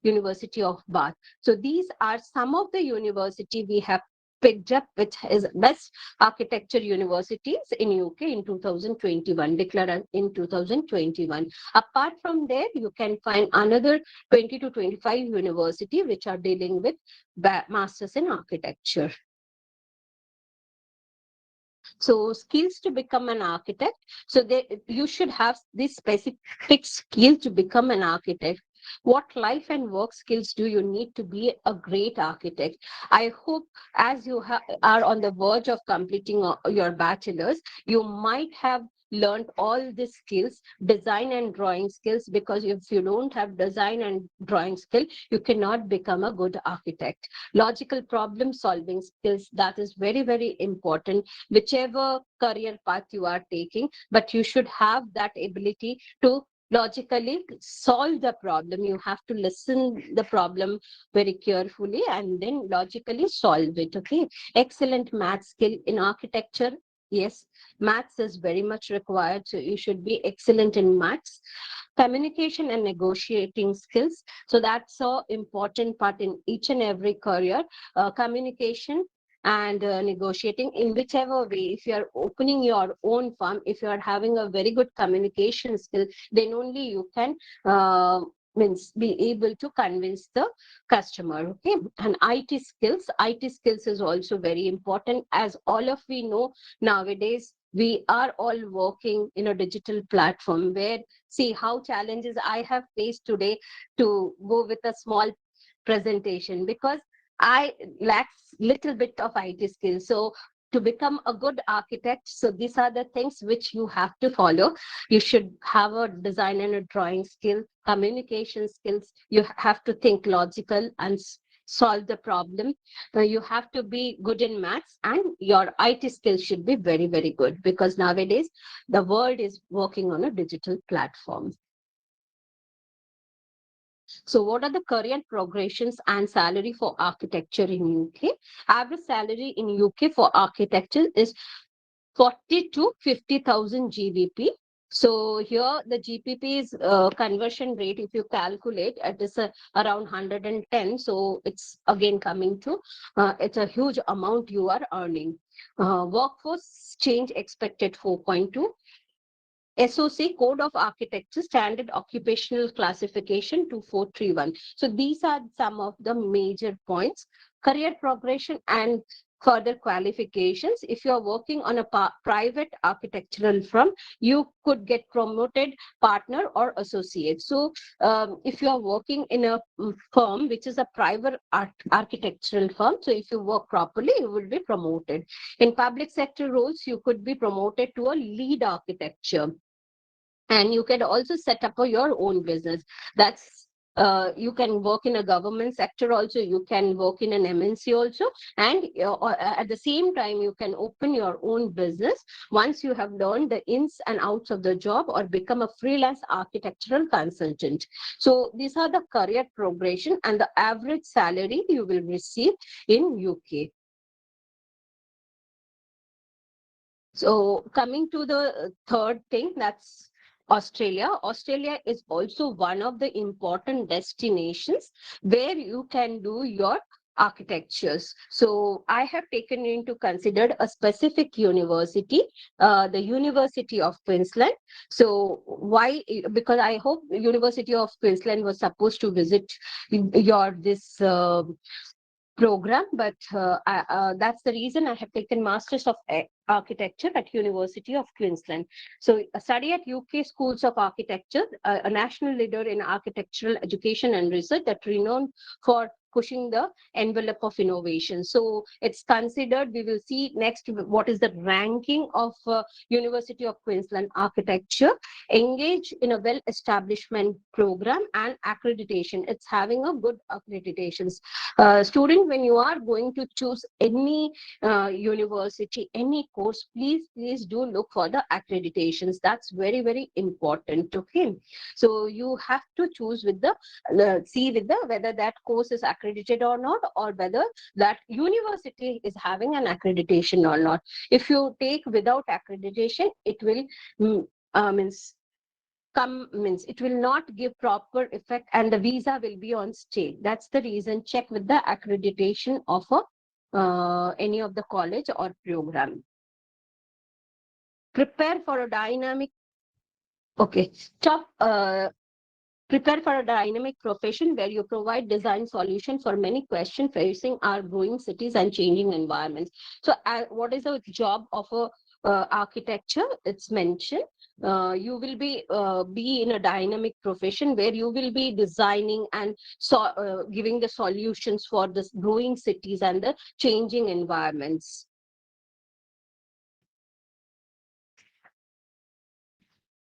University of Bath. So these are some of the university we have picked up, which is best architecture universities in UK in 2021, declared in 2021. Apart from there, you can find another 20 to 25 university which are dealing with masters in architecture. So skills to become an architect. So you should have this specific skill to become an architect. What life and work skills do you need to be a great architect? I hope as you are on the verge of completing your bachelor's, you might have learned all these skills, design and drawing skills, because if you don't have design and drawing skill, you cannot become a good architect. Logical problem solving skills, that is very, very important, whichever career path you are taking, but you should have that ability to logically solve the problem. You have to listen the problem very carefully and then logically solve it. Okay. Excellent math skill in architecture. Yes, maths is very much required. So you should be excellent in maths. Communication and negotiating skills. So that's so important part in each and every career. Communication and negotiating in whichever way. If you are opening your own firm, if you are having a very good communication skill, then only you can means be able to convince the customer. Okay. And IT skills is also very important. As all of we know, nowadays we are all working in a digital platform, where see how challenges I have faced today to go with a small presentation, because I lack little bit of IT skills. So to become a good architect, so these are the things which you have to follow. You should have a design and a drawing skill, communication skills. You have to think logical and solve the problem. You have to be good in maths, and your IT skills should be very, very good, because nowadays the world is working on a digital platform. So what are the career progressions and salary for architecture in UK? Average salary in UK for architecture is 40 to 50,000 GBP. So here the GBP is conversion rate. If you calculate, it is around 110. So it's again coming to, it's a huge amount you are earning. Workforce change expected 4.2. SOC Code of Architecture Standard Occupational Classification 2431. So these are some of the major points. Career progression and further qualifications. If you are working on a private architectural firm, you could get promoted partner or associate. So if you are working in a firm which is a private architectural firm, so if you work properly, you will be promoted. In public sector roles, you could be promoted to a lead architecture. And you can also set up your own business. That's you can work in a government sector also, you can work in an MNC also, and at the same time you can open your own business once you have learned the ins and outs of the job or become a freelance architectural consultant. So these are the career progression and the average salary you will receive in UK. So coming to the third thing, that's Australia. Australia is also one of the important destinations where you can do your architectures. So I have taken into considered a specific university, the University of Queensland. So why? Because I hope University of Queensland was supposed to visit your this program, but that's the reason I have taken Masters of Architecture at University of Queensland. So a study at UK Schools of Architecture, a national leader in architectural education and research that renowned for pushing the envelope of innovation. So it's considered, we will see next what is the ranking of University of Queensland architecture, engage in a well-establishment program and accreditation. It's having a good accreditations. Student, when you are going to choose any university, any course, please do look for the accreditations. That's very, very important. Okay, so you have to choose with the see with the whether that course is accredited or not, or whether that university is having an accreditation or not. If you take without accreditation, it will means it will not give proper effect and the visa will be on stay. That's the reason, check with the accreditation of any of the college or program. Prepare for a dynamic, okay, prepare for a dynamic profession where you provide design solution for many questions facing our growing cities and changing environments. So what is the job of a architecture? It's mentioned. You will be in a dynamic profession where you will be designing and giving the solutions for the growing cities and the changing environments.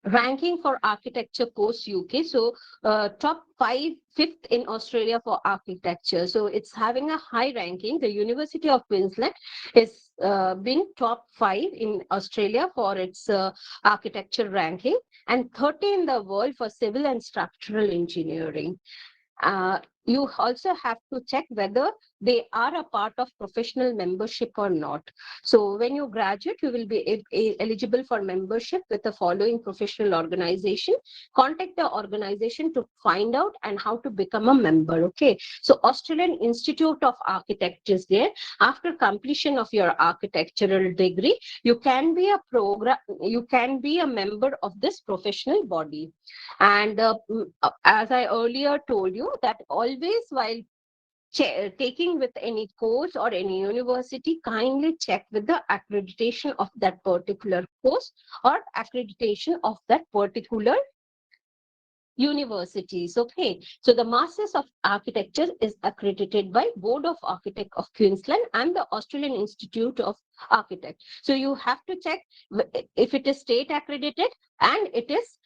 Ranking for architecture post UK. So top 5th in Australia for architecture. So it's having a high ranking. The University of Queensland is been top 5 in Australia for its architecture ranking, and 30 in the world for civil and structural engineering. You also have to check whether they are a part of professional membership or not. So when you graduate, you will be eligible for membership with the following professional organization. Contact the organization to find out and how to become a member. Okay, so Australian Institute of Architects is there. After completion of your architectural degree, you can be a member of this professional body. And as I earlier told you, that always while taking with any course or any university, kindly check with the accreditation of that particular course or accreditation of that particular universities. Okay, so the Masters of Architecture is accredited by Board of Architects of Queensland and the Australian Institute of architect. So you have to check if it is state accredited and it is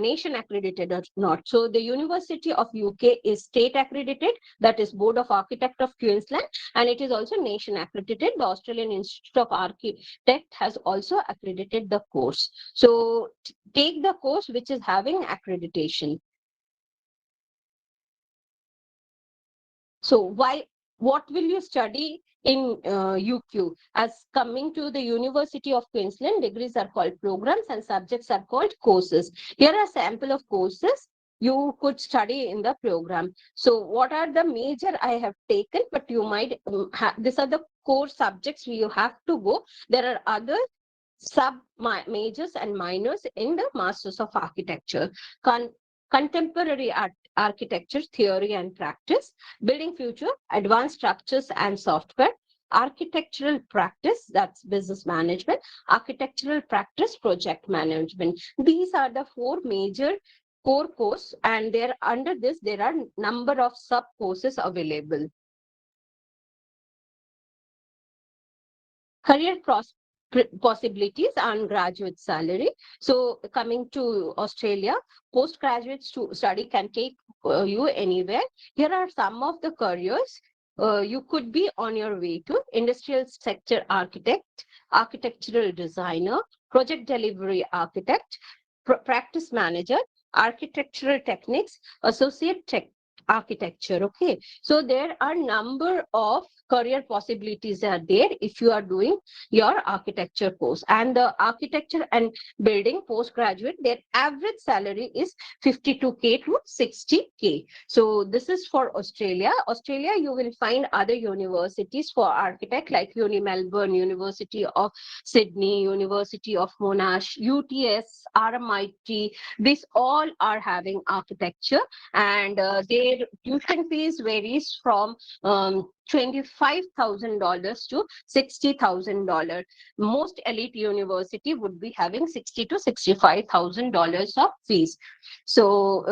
nation accredited or not. So the University of UK is state accredited, that is Board of Architect of Queensland, and it is also nation accredited. The Australian Institute of Architect has also accredited the course. So take the course which is having accreditation. So what will you study in UQ? As coming to the University of Queensland, degrees are called programs and subjects are called courses. Here are a sample of courses you could study in the program. So what are the major I have taken, but you might, these are the core subjects you have to go. There are other sub majors and minors in the Masters of Architecture. Contemporary architecture theory and practice, building future, advanced structures and software, architectural practice, that's business management, architectural practice, project management. These are the four major core courses, and there under this there are number of sub courses available. Career possibilities and graduate salary. So coming to Australia, postgraduate study can take you anywhere. Here are some of the careers. You could be on your way to industrial sector architect, architectural designer, project delivery architect, practice manager, architectural techniques, associate tech architecture. Okay, so there are number of career possibilities are there if you are doing your architecture course. And the architecture and building postgraduate, their average salary is 52k to 60k. So this is for Australia. Australia, you will find other universities for architect like Uni Melbourne, University of Sydney, University of Monash, UTS, RMIT. These all are having architecture, and their tuition fees varies from $25,000 to $60,000. Most elite university would be having $60,000 to $65,000 of fees. So,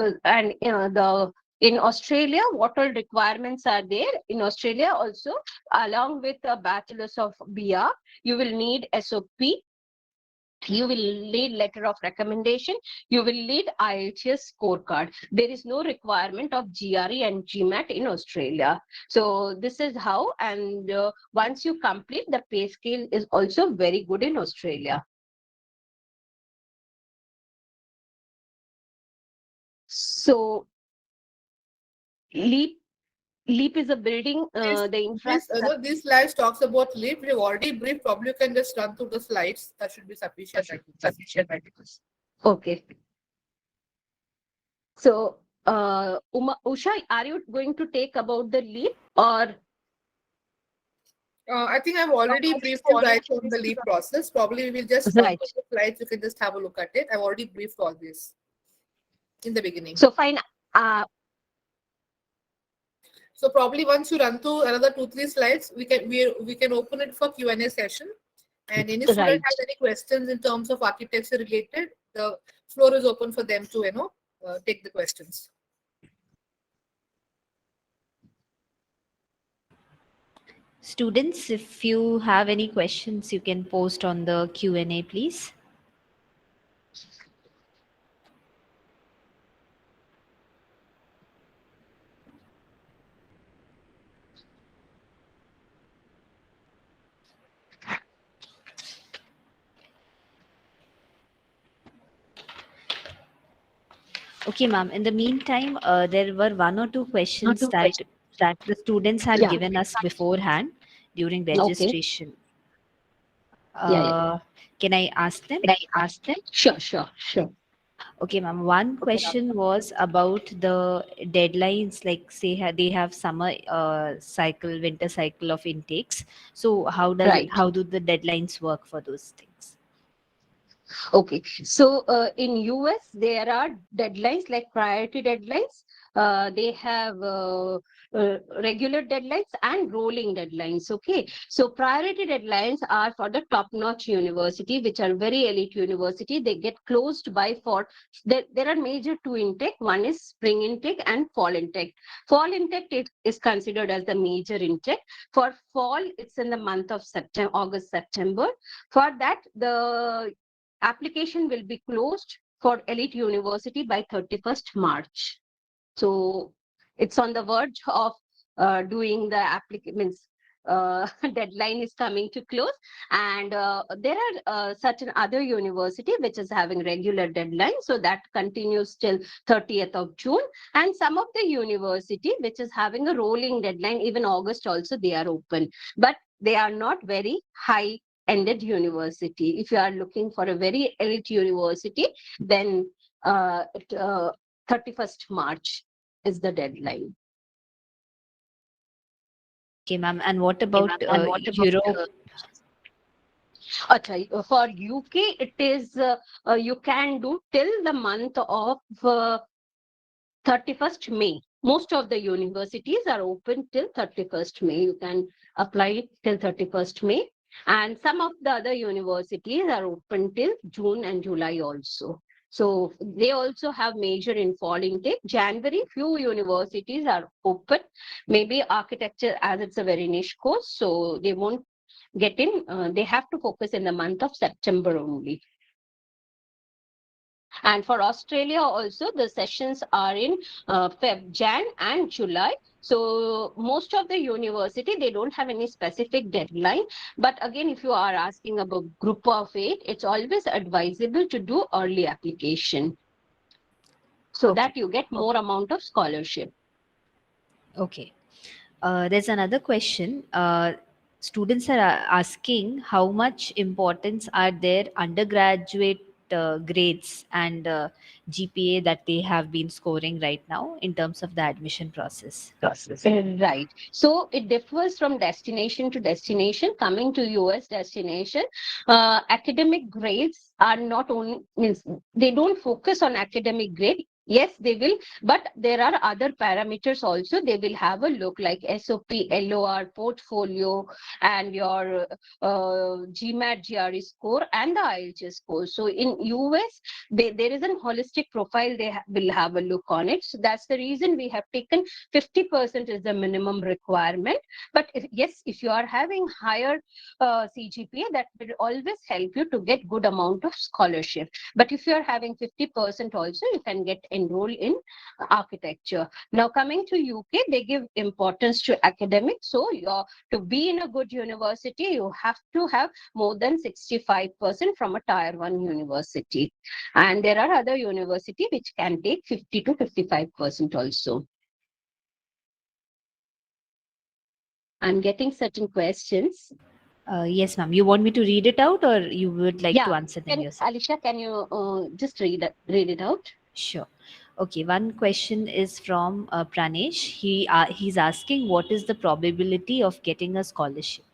in Australia, what all requirements are there? In Australia also, along with a bachelor's of BR, you will need SOP, you will need letter of recommendation, you will need IELTS scorecard. There is no requirement of GRE and GMAT in Australia. So this is how, and once you complete, the pay scale is also very good in Australia. So LEAP is a building, the infrastructure. This slide talks about LEAP. We've already briefed. Probably you can just run through the slides. That should be sufficient. Okay. So, Usha, are you going to take about the LEAP or? I think I've already briefed you guys on the LEAP process. Probably we will just Right. the slides. You can just have a look at it. I've already briefed all this in the beginning. So fine. So probably once you run through another 2-3 slides, we can open it for Q&A session. And any student Right. has any questions in terms of architecture related, the floor is open for them to take the questions. Students, if you have any questions, you can post on the Q&A, please. Okay, ma'am. In the meantime, there were 1 or 2 questions that the students had given us beforehand during registration. Can I ask them? Sure. Okay, ma'am. One question was about the deadlines, like say they have summer cycle, winter cycle of intakes. So how do the deadlines work for those things? Okay, so in US there are deadlines like priority deadlines. They have regular deadlines and rolling deadlines. Okay, so priority deadlines are for the top-notch university, which are very elite university. They get closed by for there are major two intake. One is spring intake and fall intake. Fall intake is considered as the major intake. For fall, it's in the month of September, August, September. For that, the application will be closed for elite university by 31st March. So it's on the verge of doing the application. Deadline is coming to close, and there are certain other university which is having regular deadline, so that continues till 30th of June, and some of the university which is having a rolling deadline, even August also they are open, but they are not very high ended university. If you are looking for a very elite university, then 31st March is the deadline. Okay, ma'am. And what about Europe? Okay, for UK, it is you can do till the month of 31st May. Most of the universities are open till 31st May. You can apply till 31st May. And some of the other universities are open till June and July also. So they also have major in fall intake. January, few universities are open. Maybe architecture, as it's a very niche course, so they won't get in. They have to focus in the month of September only. And for Australia also, the sessions are in Feb, Jan and July. So most of the university, they don't have any specific deadline. But again, if you are asking about group of 8, it's always advisable to do early application so that you get more amount of scholarship. Okay. There's another question. Students are asking how much importance are their undergraduate grades and GPA that they have been scoring right now in terms of the admission process. Right. So it differs from destination to destination. Coming to US destination, academic grades are not only, means they don't focus on academic grade. Yes, they will, but there are other parameters also. They will have a look like SOP, LOR, portfolio, and your GMAT, GRE score, and the IELTS score. So in US, there is a holistic profile. They will have a look on it. So that's the reason we have taken 50% is the minimum requirement. But if you are having higher CGPA, that will always help you to get good amount of scholarship. But if you are having 50% also, you can get enrolled in architecture. Now coming to UK, they give importance to academics. So to be in a good university, you have to have more than 65% from a tier 1 university. And there are other universities which can take 50 to 55% also. I'm getting certain questions. Yes, ma'am. You want me to read it out or you would like to answer them yourself? Alisha, can you just read it out? Sure. Okay, one question is from Pranesh. He's asking what is the probability of getting a scholarship?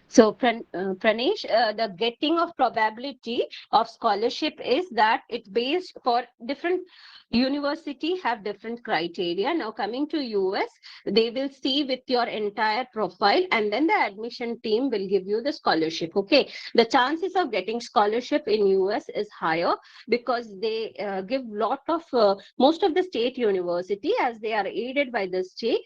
So Pranesh, the getting of probability of scholarship is that it's based for different university have different criteria. Now coming to US, they will see with your entire profile and then the admission team will give you the scholarship. Okay, the chances of getting scholarship in US is higher because they give lot of most of the state university, as they are aided by the state,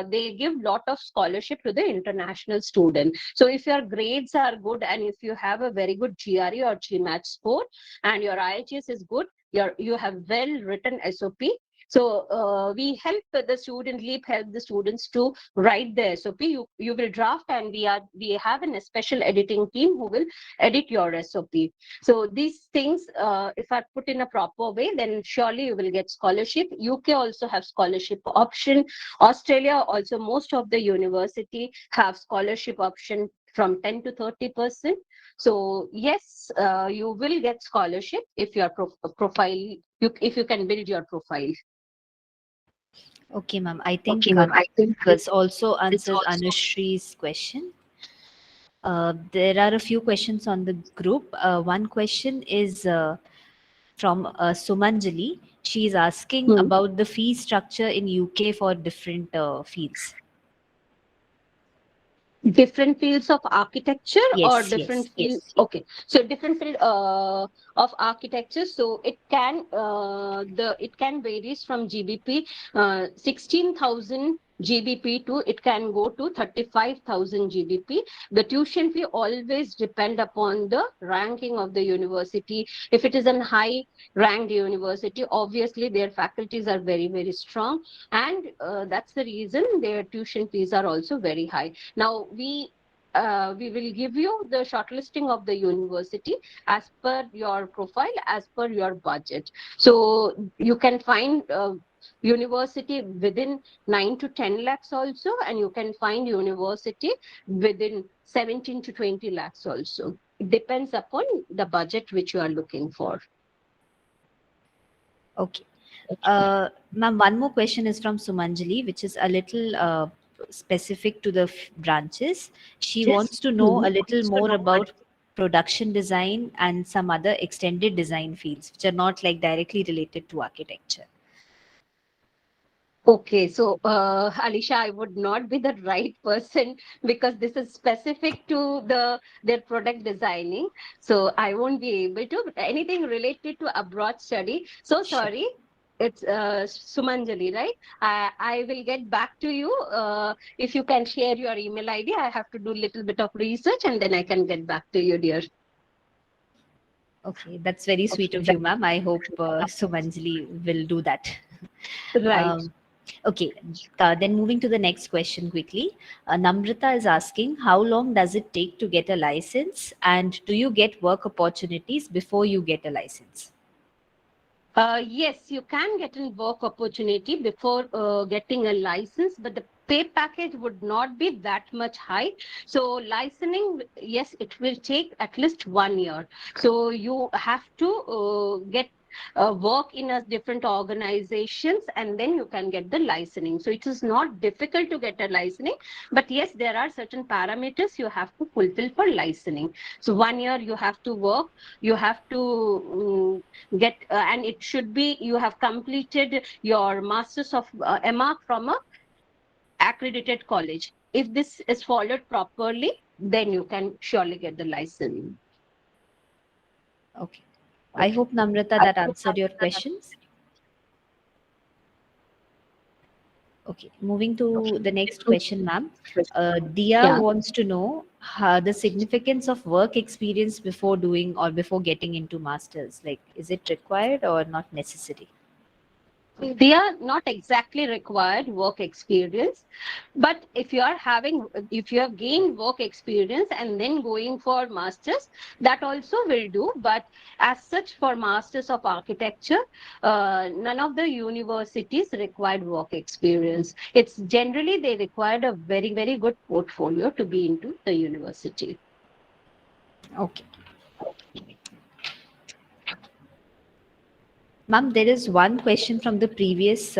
they give lot of scholarship to the international student. So if your grades are good and if you have a very good GRE or GMAT score and your IHS is good, you have well written SOP. So we help the student, LEAP help the students to write the SOP. You will draft, and we have a special editing team who will edit your SOP. So these things, if are put in a proper way, then surely you will get scholarship. UK also have scholarship option. Australia also, most of the university have scholarship option from 10 to 30%. So yes, you will get scholarship if your profile, if you can build your profile. Okay, ma'am. I think this also answers Anushri's question. There are a few questions on the group. One question is from Sumanjali. She is asking about the fee structure in UK for different fields. Different fields of architecture or Yes, different yes. fields? Okay, so different field of architecture. So it can varies from GBP 16,000 GBP to it can go to 35,000 GBP. The tuition fee always depend upon the ranking of the university. If it is a high ranked university, obviously their faculties are very strong, and that's the reason their tuition fees are also very high. Now we will give you the shortlisting of the university as per your profile, as per your budget. So you can find university within 9 to 10 lakhs also, and you can find university within 17 to 20 lakhs also. It depends upon the budget which you are looking for. Okay. Ma'am, one more question is from Sumanjali, which is a little specific to the branches. She wants to know a little more about production design and some other extended design fields, which are not like directly related to architecture. Okay, so Alisha, I would not be the right person because this is specific to their product designing. So I won't be able to. Anything related to abroad study. So sorry, it's Sumanjali, right? I will get back to you if you can share your email ID. I have to do a little bit of research and then I can get back to you, dear. Okay, that's very sweet of you, ma'am. I hope Sumanjali will do that. Right. Okay, then moving to the next question quickly. Namrata is asking, how long does it take to get a license, and do you get work opportunities before you get a license? Yes, you can get a work opportunity before getting a license, but the pay package would not be that much high. So licensing, yes, it will take at least 1 year. So you have to get work in a different organizations and then you can get the licensing. So it is not difficult to get a licensing, but yes, there are certain parameters you have to fulfill for licensing. So 1 year you have to work, you have to get and it should be you have completed your masters of MA from a accredited college. If this is followed properly, then you can surely get the license. Okay. I hope, Namrata, that answered your questions. Okay, moving to the next question, ma'am. Dia wants to know the significance of work experience before doing or before getting into masters. Like, is it required or not necessary? They are not exactly required work experience, but if you have gained work experience and then going for masters, that also will do. But as such, for masters of architecture, none of the universities required work experience. It's generally they required a very good portfolio to be into the university. Okay. Ma'am, there is one question from the previous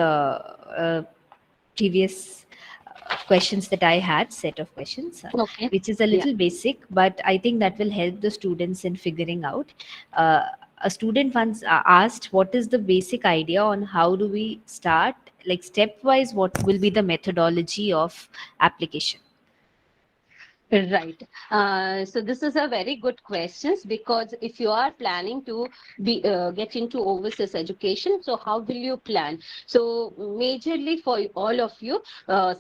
questions that I had, set of questions, which is a little basic, but I think that will help the students in figuring out. A student once asked, what is the basic idea on how do we start, like stepwise, what will be the methodology of application? Right. So this is a very good question, because if you are planning to get into overseas education, so how will you plan? So majorly for all of you,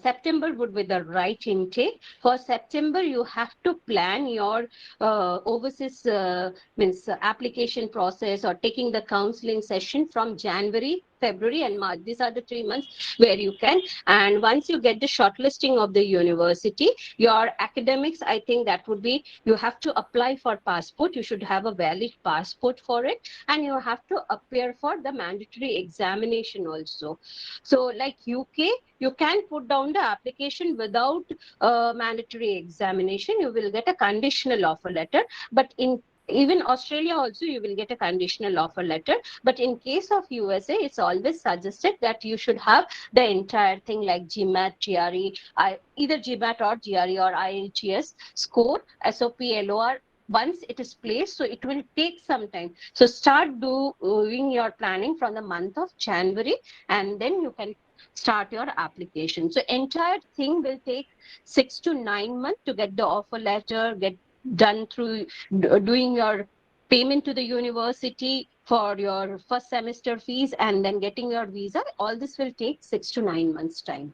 September would be the right intake. For September, you have to plan your overseas application process or taking the counseling session from January, February and March. These are the 3 months where you can. And once you get the shortlisting of the university, your academics, I think that would be, you have to apply for passport. You should have a valid passport for it. And you have to appear for the mandatory examination also. So like UK, you can put down the application without mandatory examination. You will get a conditional offer letter. But in even Australia also you will get a conditional offer letter. But in case of USA, it's always suggested that you should have the entire thing like GMAT, GRE, either GMAT or GRE or IELTS score, SOP, LOR. Once it is placed, so it will take some time. So start doing your planning from the month of January, and then you can start your application. So entire thing will take 6 to 9 months to get the offer letter, get done through doing your payment to the university for your first semester fees, and then getting your visa. All this will take 6 to 9 months time.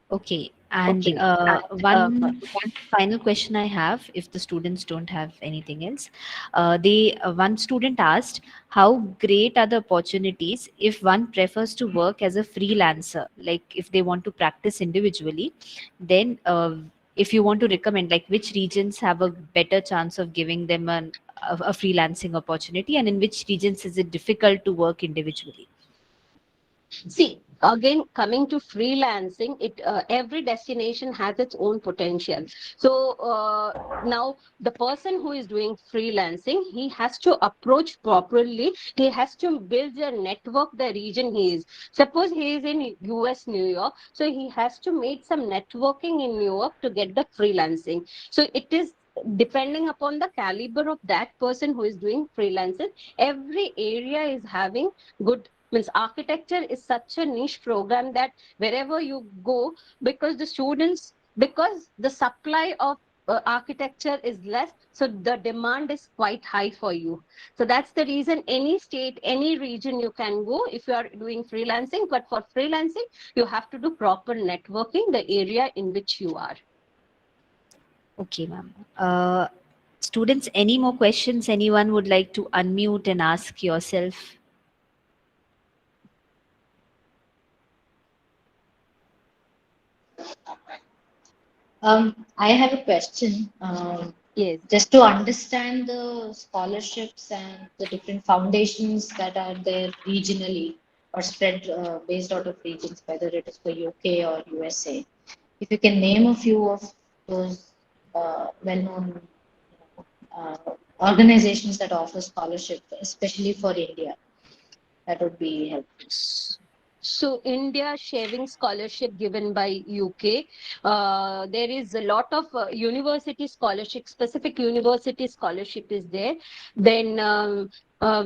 Okay. And one final question I have, if the students don't have anything else, one student asked, how great are the opportunities if one prefers to work as a freelancer? Like if they want to practice individually, then if you want to recommend, like which regions have a better chance of giving them a freelancing opportunity, and in which regions is it difficult to work individually? See, again, coming to freelancing, every destination has its own potential. So now the person who is doing freelancing, he has to approach properly. He has to build a network the region he is. Suppose he is in US, New York, so he has to make some networking in New York to get the freelancing. So it is depending upon the caliber of that person who is doing freelancing. Every area is having good, means architecture is such a niche program that wherever you go, because the supply of architecture is less, so the demand is quite high for you. So that's the reason any state, any region you can go if you are doing freelancing. But for freelancing, you have to do proper networking the area in which you are. Okay, ma'am. Students, any more questions anyone would like to unmute and ask yourself? I have a question. Yes. Just to understand the scholarships and the different foundations that are there regionally or spread based out of regions, whether it is for UK or USA. If you can name a few of those well-known organizations that offer scholarship, especially for India, that would be helpful. So India sharing scholarship given by UK. There is a lot of university scholarship, specific university scholarship is there. Then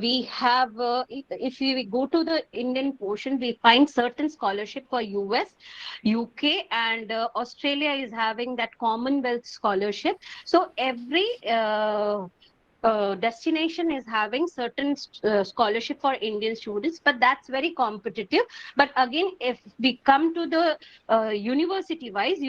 we have, if we go to the Indian portion, we find certain scholarship for US, UK, and Australia is having that Commonwealth scholarship. So every destination is having certain scholarship for Indian students, but that's very competitive. But again, if we come to the university wise,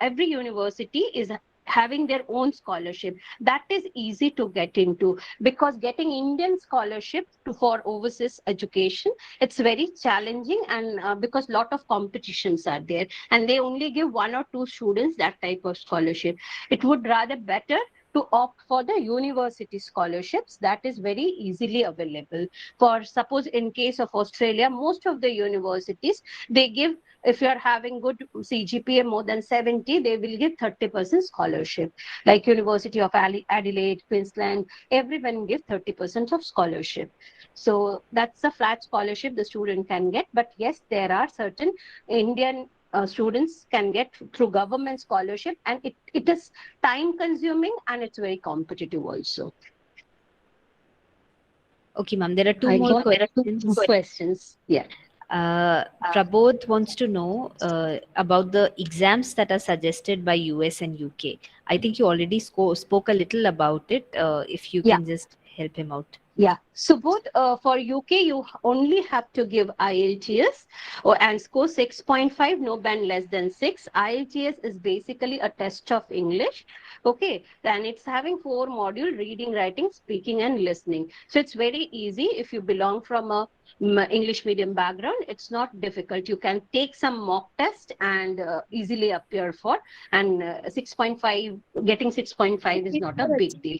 every university is having their own scholarship. That is easy to get into, because getting Indian scholarship for overseas education, it's very challenging, and because lot of competitions are there, and they only give 1 or 2 students that type of scholarship. It would rather better to opt for the university scholarships that is very easily available. For suppose in case of Australia, most of the universities, they give, if you are having good CGPA more than 70, they will give 30% scholarship. Like University of Adelaide, Queensland, everyone give 30% of scholarship. So that's a flat scholarship the student can get. But yes, there are certain Indian students can get through government scholarship, and it is time consuming and it's very competitive also. Okay, ma'am. There are two more questions. Yeah. Prabodh wants to know about the exams that are suggested by US and UK. I think you already spoke a little about it. If you can just help him out. Yeah. So both for UK, you only have to give IELTS and score 6.5, no band less than 6. IELTS is basically a test of English. Okay. Then it's having 4 modules: reading, writing, speaking, and listening. So it's very easy if you belong from a English medium background. It's not difficult. You can take some mock test and easily appear for. And 6.5, getting 6.5 is not a big deal.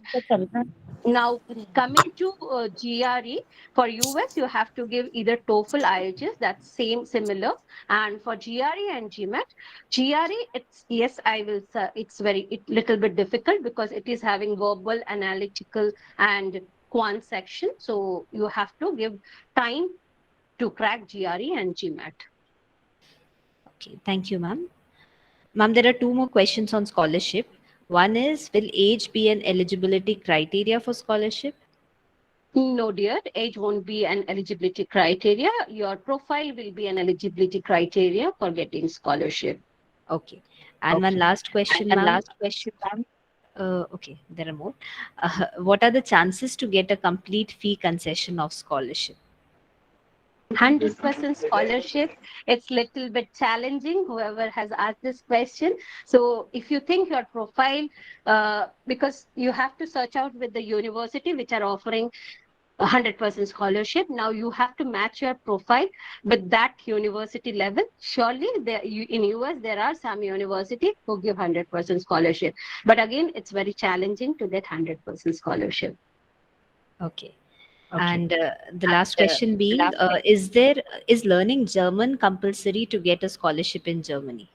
Now, Coming to GRE, for US, you have to give either TOEFL, IELTS, that's similar. And for GRE and GRE, it's, yes, I will, it's little bit difficult because it is having verbal, analytical, and quant section. So you have to give time to crack GRE and GMAT. Okay, thank you, ma'am. Ma'am, there are two more questions on scholarship. One is, will age be an eligibility criteria for scholarship? No, dear, age won't be an eligibility criteria. Your profile will be an eligibility criteria for getting scholarship. Okay. And one last question, And ma'am. last question, ma'am. Okay, there are more. What are the chances to get a complete fee concession of scholarship? 100% scholarship. It's little bit challenging, whoever has asked this question. So if you think your profile, because you have to search out with the university which are offering 100% scholarship. Now you have to match your profile with that university level. Surely in US, there are some universities who give 100% scholarship. But again, it's very challenging to get 100% scholarship. Okay. And the last question being, is learning German compulsory to get a scholarship in Germany?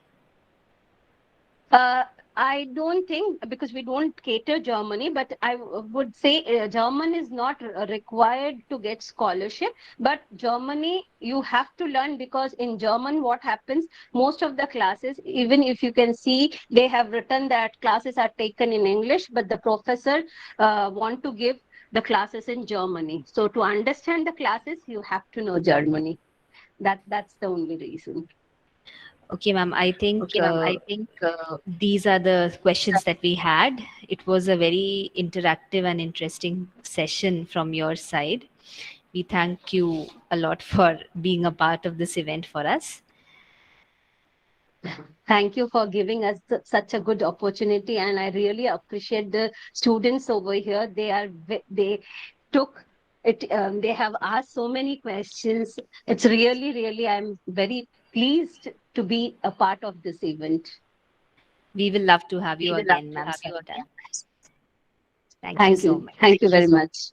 I don't think, because we don't cater Germany, but I would say German is not required to get scholarship. But Germany, you have to learn, because in German, what happens, most of the classes, even if you can see, they have written that classes are taken in English, but the professor want to give the classes in Germany. So to understand the classes, you have to know Germany. That's the only reason. Okay, ma'am. I think these are the questions that we had. It was a very interactive and interesting session from your side. We thank you a lot for being a part of this event for us. Thank you for giving us such a good opportunity, and I really appreciate the students over here. They took it. They have asked so many questions. It's really, I'm very pleased to be a part of this event. We will love to have you again, ma'am, sometime. Thank you Thank so you. much. Thank you very much.